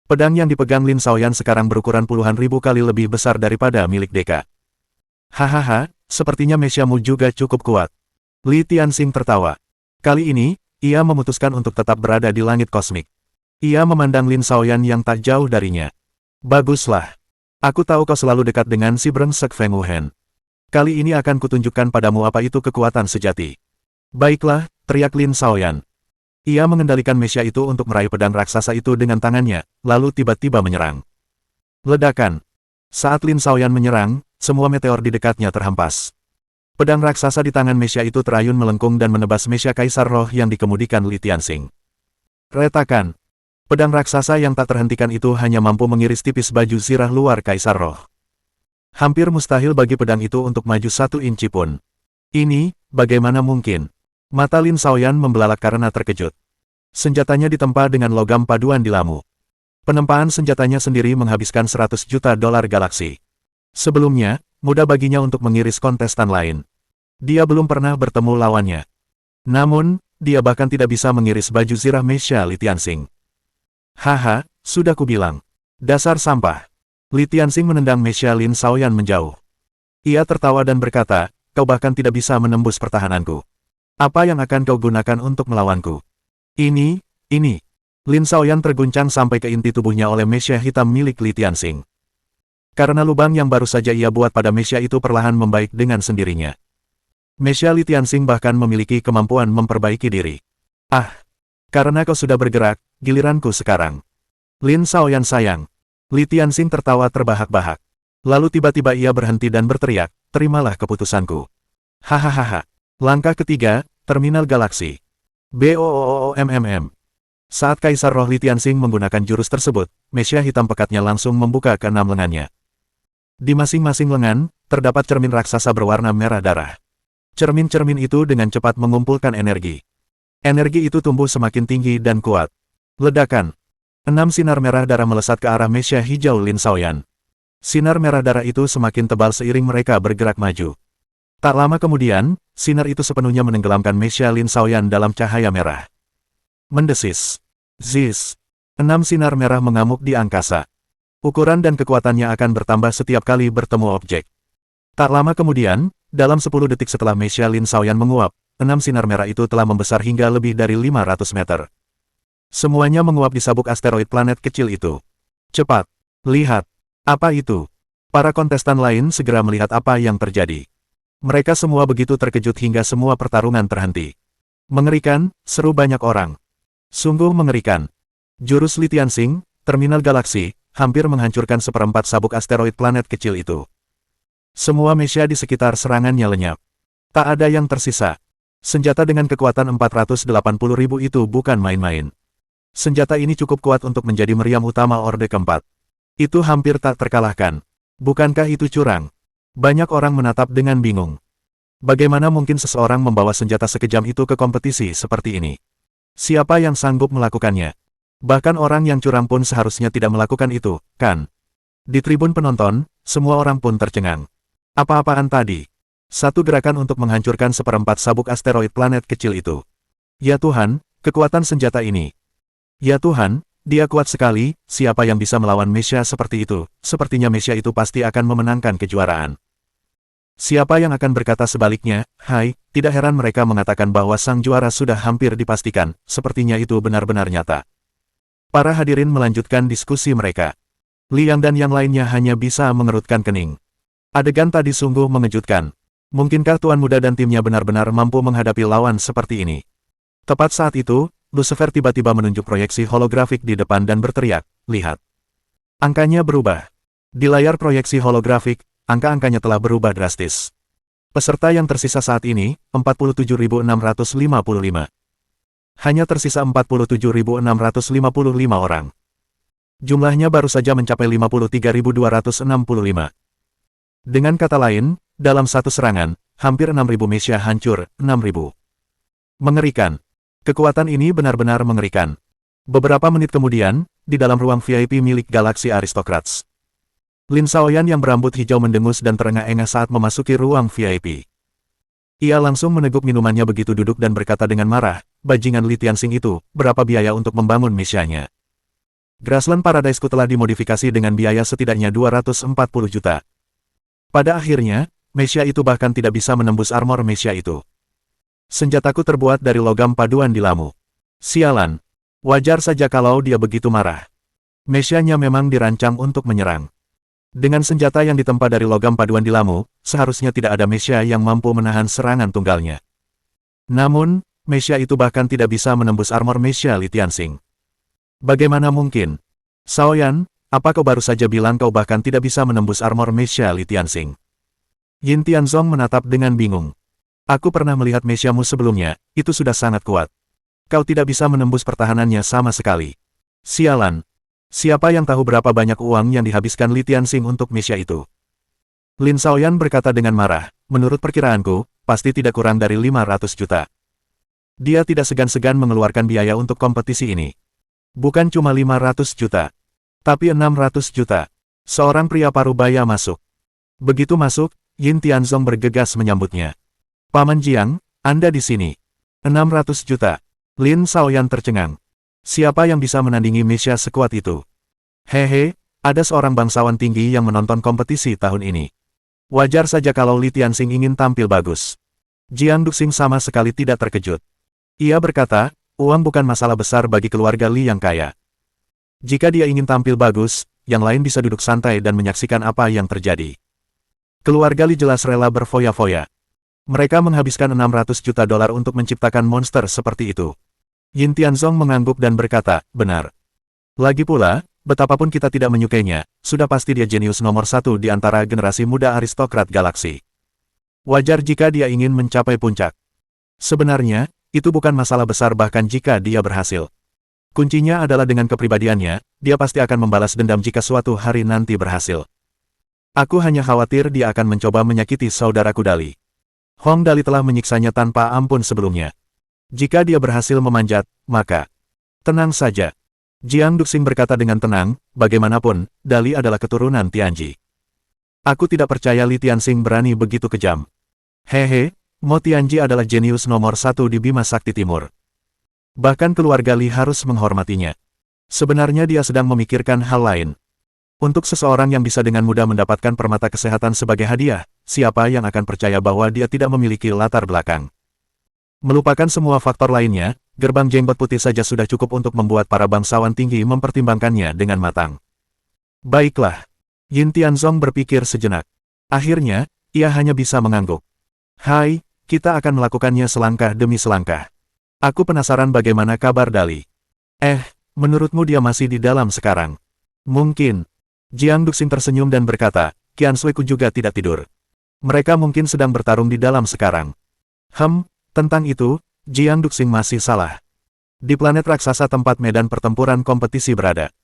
Pedang yang dipegang Lin Shaoyan sekarang berukuran puluhan ribu kali lebih besar daripada milik Deka. Hahaha, sepertinya mesyamu juga cukup kuat. Li Tianxing tertawa. Kali ini, ia memutuskan untuk tetap berada di langit kosmik. Ia memandang Lin Shaoyan yang tak jauh darinya. Baguslah. Aku tahu kau selalu dekat dengan si brengsek Feng Wuhen. Kali ini akan kutunjukkan padamu apa itu kekuatan sejati. Baiklah, teriak Lin Shaoyan. Ia mengendalikan mesya itu untuk meraih pedang raksasa itu dengan tangannya, lalu tiba-tiba menyerang. Ledakan. Saat Lin Shaoyan menyerang, semua meteor di dekatnya terhempas. Pedang raksasa di tangan mesya itu terayun melengkung dan menebas mesya Kaisar Roh yang dikemudikan Li Tianxing. Retakan. Pedang raksasa yang tak terhentikan itu hanya mampu mengiris tipis baju zirah luar Kaisar Roh. Hampir mustahil bagi pedang itu untuk maju 1 inci pun. Ini, bagaimana mungkin? Mata Lin Shaoyan membelalak karena terkejut. Senjatanya ditempa dengan logam paduan dilamu. Penempaan senjatanya sendiri menghabiskan 100 juta dolar galaksi. Sebelumnya, mudah baginya untuk mengiris kontestan lain. Dia belum pernah bertemu lawannya. Namun, dia bahkan tidak bisa mengiris baju zirah mesya Li Tianxing. Haha, sudah kubilang. Dasar sampah. Li Tianxing menendang mesya Lin Shaoyan menjauh. Ia tertawa dan berkata, kau bahkan tidak bisa menembus pertahananku. Apa yang akan kau gunakan untuk melawanku? Ini. Lin Shaoyan terguncang sampai ke inti tubuhnya oleh mesya hitam milik Li Tianxing. Karena lubang yang baru saja ia buat pada mesya itu perlahan membaik dengan sendirinya. Mesya Li Tianxing bahkan memiliki kemampuan memperbaiki diri. Ah! Karena kau sudah bergerak, giliranku sekarang. Lin Shaoyan sayang. Li Tianxing tertawa terbahak-bahak. Lalu tiba-tiba ia berhenti dan berteriak, terimalah keputusanku. Hahaha. Langkah ketiga, Terminal Galaksi. BOOOMMM. Saat Kaisar Roh Li Tianxing menggunakan jurus tersebut, mesya hitam pekatnya langsung membuka ke 6 lengannya. Di masing-masing lengan, terdapat cermin raksasa berwarna merah darah. Cermin-cermin itu dengan cepat mengumpulkan energi. Energi itu tumbuh semakin tinggi dan kuat. Ledakan. 6 sinar merah darah melesat ke arah mesya hijau Lin Shaoyan. Sinar merah darah itu semakin tebal seiring mereka bergerak maju. Tak lama kemudian, sinar itu sepenuhnya menenggelamkan mesya Lin Shaoyan dalam cahaya merah. Mendesis. Zis. 6 sinar merah mengamuk di angkasa. Ukuran dan kekuatannya akan bertambah setiap kali bertemu objek. Tak lama kemudian, dalam 10 detik setelah mesya Lin Shaoyan menguap, 6 sinar merah itu telah membesar hingga lebih dari 500 meter. Semuanya menguap di sabuk asteroid planet kecil itu. Cepat. Lihat. Apa itu? Para kontestan lain segera melihat apa yang terjadi. Mereka semua begitu terkejut hingga semua pertarungan terhenti. Mengerikan, seru banyak orang. Sungguh mengerikan. Jurus Li Tianxing, Terminal Galaksi, hampir menghancurkan seperempat sabuk asteroid planet kecil itu. Semua mesya di sekitar serangannya lenyap. Tak ada yang tersisa. Senjata dengan kekuatan 480.000 itu bukan main-main. Senjata ini cukup kuat untuk menjadi meriam utama Orde keempat. Itu hampir tak terkalahkan. Bukankah itu curang? Banyak orang menatap dengan bingung. Bagaimana mungkin seseorang membawa senjata sekejam itu ke kompetisi seperti ini? Siapa yang sanggup melakukannya? Bahkan orang yang curang pun seharusnya tidak melakukan itu, kan? Di tribun penonton, semua orang pun tercengang. Apa-apaan tadi? Satu gerakan untuk menghancurkan seperempat sabuk asteroid planet kecil itu. Ya Tuhan, kekuatan senjata ini. Ya Tuhan, dia kuat sekali, siapa yang bisa melawan mesya seperti itu? Sepertinya mesya itu pasti akan memenangkan kejuaraan. Siapa yang akan berkata sebaliknya? Hai, tidak heran mereka mengatakan bahwa sang juara sudah hampir dipastikan, sepertinya itu benar-benar nyata. Para hadirin melanjutkan diskusi mereka. Liang dan yang lainnya hanya bisa mengerutkan kening. Adegan tadi sungguh mengejutkan. Mungkinkah Tuan Muda dan timnya benar-benar mampu menghadapi lawan seperti ini? Tepat saat itu, Lucifer tiba-tiba menunjuk proyeksi holografik di depan dan berteriak, "Lihat." Angkanya berubah. Di layar proyeksi holografik, angka-angkanya telah berubah drastis. Peserta yang tersisa saat ini, 47.655. Hanya tersisa 47.655 orang. Jumlahnya baru saja mencapai 53.265. Dengan kata lain, dalam satu serangan, hampir 6.000 Mesya hancur, 6.000. Mengerikan. Kekuatan ini benar-benar mengerikan. Beberapa menit kemudian, di dalam ruang VIP milik Galaxy Aristocrats, Lin Shaoyan yang berambut hijau mendengus dan terengah-engah saat memasuki ruang VIP. Ia langsung meneguk minumannya begitu duduk dan berkata dengan marah, "Bajingan Li Tianxing itu, berapa biaya untuk membangun Mesyanya? Grassland Paradise-ku telah dimodifikasi dengan biaya setidaknya 240 juta. Pada akhirnya, Mesya itu bahkan tidak bisa menembus armor Mesya itu. Senjataku terbuat dari logam paduan di Lamu. Sialan. Wajar saja kalau dia begitu marah. Mesyanya memang dirancang untuk menyerang. Dengan senjata yang ditempa dari logam paduan di Lamu, seharusnya tidak ada Mesya yang mampu menahan serangan tunggalnya. Namun, Mesya itu bahkan tidak bisa menembus armor Mesya Li Tianxing. Bagaimana mungkin? Shaoyan, apa kau baru saja bilang kau bahkan tidak bisa menembus armor Mesya Li Tianxing? Yin Tianzong menatap dengan bingung. Aku pernah melihat Mesyamu sebelumnya, itu sudah sangat kuat. Kau tidak bisa menembus pertahanannya sama sekali. Sialan. Siapa yang tahu berapa banyak uang yang dihabiskan Li Tianxing untuk Mesya itu? Lin Shaoyan berkata dengan marah, menurut perkiraanku, pasti tidak kurang dari 500 juta. Dia tidak segan-segan mengeluarkan biaya untuk kompetisi ini. Bukan cuma 500 juta, tapi 600 juta. Seorang pria parubaya masuk. Begitu masuk, Yin Tianzong bergegas menyambutnya. Paman Jiang, Anda di sini. 600 juta. Lin Shaoyan tercengang. Siapa yang bisa menandingi Mesya sekuat itu? Hehe, ada seorang bangsawan tinggi yang menonton kompetisi tahun ini. Wajar saja kalau Li Tianxing ingin tampil bagus. Jiang Duxing sama sekali tidak terkejut. Ia berkata, uang bukan masalah besar bagi keluarga Li yang kaya. Jika dia ingin tampil bagus, yang lain bisa duduk santai dan menyaksikan apa yang terjadi. Keluarga Li jelas rela berfoya-foya. Mereka menghabiskan 600 juta dolar untuk menciptakan monster seperti itu. Yin Tianzong mengangguk dan berkata, benar. Lagi pula, betapapun kita tidak menyukainya, sudah pasti dia jenius nomor satu di antara generasi muda aristokrat galaksi. Wajar jika dia ingin mencapai puncak. Sebenarnya, itu bukan masalah besar bahkan jika dia berhasil. Kuncinya adalah dengan kepribadiannya, dia pasti akan membalas dendam jika suatu hari nanti berhasil. Aku hanya khawatir dia akan mencoba menyakiti saudaraku Dali. Hong Dali telah menyiksanya tanpa ampun sebelumnya. Jika dia berhasil memanjat, maka... Tenang saja. Jiang Duxing berkata dengan tenang, bagaimanapun, Dali adalah keturunan Tianji. Aku tidak percaya Li Tianxing berani begitu kejam. Hehe. Mo Tianji adalah jenius nomor satu di Bima Sakti Timur. Bahkan keluarga Li harus menghormatinya. Sebenarnya dia sedang memikirkan hal lain. Untuk seseorang yang bisa dengan mudah mendapatkan permata kesehatan sebagai hadiah, siapa yang akan percaya bahwa dia tidak memiliki latar belakang? Melupakan semua faktor lainnya, gerbang jenggot putih saja sudah cukup untuk membuat para bangsawan tinggi mempertimbangkannya dengan matang. Baiklah. Yin Tianzong berpikir sejenak. Akhirnya, ia hanya bisa mengangguk. Hai. Kita akan melakukannya selangkah demi selangkah. Aku penasaran bagaimana kabar Dali. Menurutmu dia masih di dalam sekarang? Mungkin. Jiang Duxing tersenyum dan berkata, Qian Shuiku juga tidak tidur. Mereka mungkin sedang bertarung di dalam sekarang. Tentang itu, Jiang Duxing masih salah. Di planet raksasa tempat medan pertempuran kompetisi berada.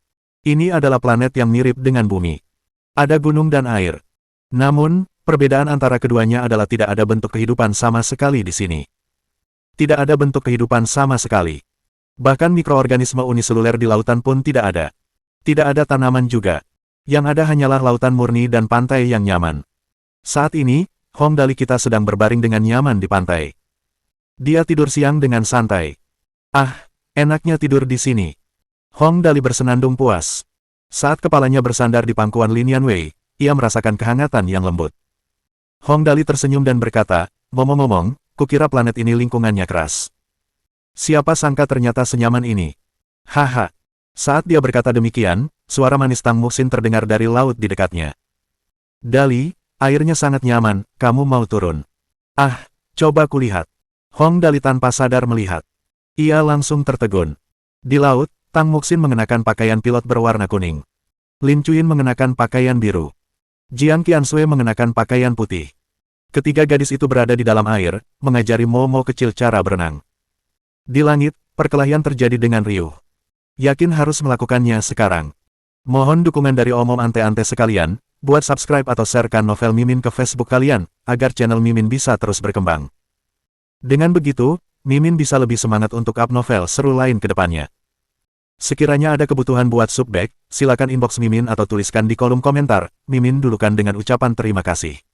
Ini adalah planet yang mirip dengan bumi. Ada gunung dan air. Namun, perbedaan antara keduanya adalah tidak ada bentuk kehidupan sama sekali di sini. Tidak ada bentuk kehidupan sama sekali. Bahkan mikroorganisme uniseluler di lautan pun tidak ada. Tidak ada tanaman juga. Yang ada hanyalah lautan murni dan pantai yang nyaman. Saat ini, Hong Dali kita sedang berbaring dengan nyaman di pantai. Dia tidur siang dengan santai. Enaknya tidur di sini. Hong Dali bersenandung puas. Saat kepalanya bersandar di pangkuan Lin Yanwei, ia merasakan kehangatan yang lembut. Hong Dali tersenyum dan berkata, ngomong-ngomong, kukira planet ini lingkungannya keras. Siapa sangka ternyata senyaman ini. Haha. Saat dia berkata demikian, suara manis Tang Muxin terdengar dari laut di dekatnya. Dali, airnya sangat nyaman, kamu mau turun? Ah, coba kulihat. Hong Dali tanpa sadar melihat. Ia langsung tertegun. Di laut, Tang Muxin mengenakan pakaian pilot berwarna kuning. Lin Chuyin mengenakan pakaian biru. Jiang Qiansui mengenakan pakaian putih. Ketiga gadis itu berada di dalam air, mengajari Momo kecil cara berenang. Di langit, perkelahian terjadi dengan riuh. Yakin harus melakukannya sekarang. Mohon dukungan dari omom ante-ante sekalian, buat subscribe atau sharekan novel Mimin ke Facebook kalian, agar channel Mimin bisa terus berkembang. Dengan begitu, Mimin bisa lebih semangat untuk up novel seru lain ke depannya. Sekiranya ada kebutuhan buat subback, silakan inbox Mimin atau tuliskan di kolom komentar, Mimin dulukan dengan ucapan terima kasih.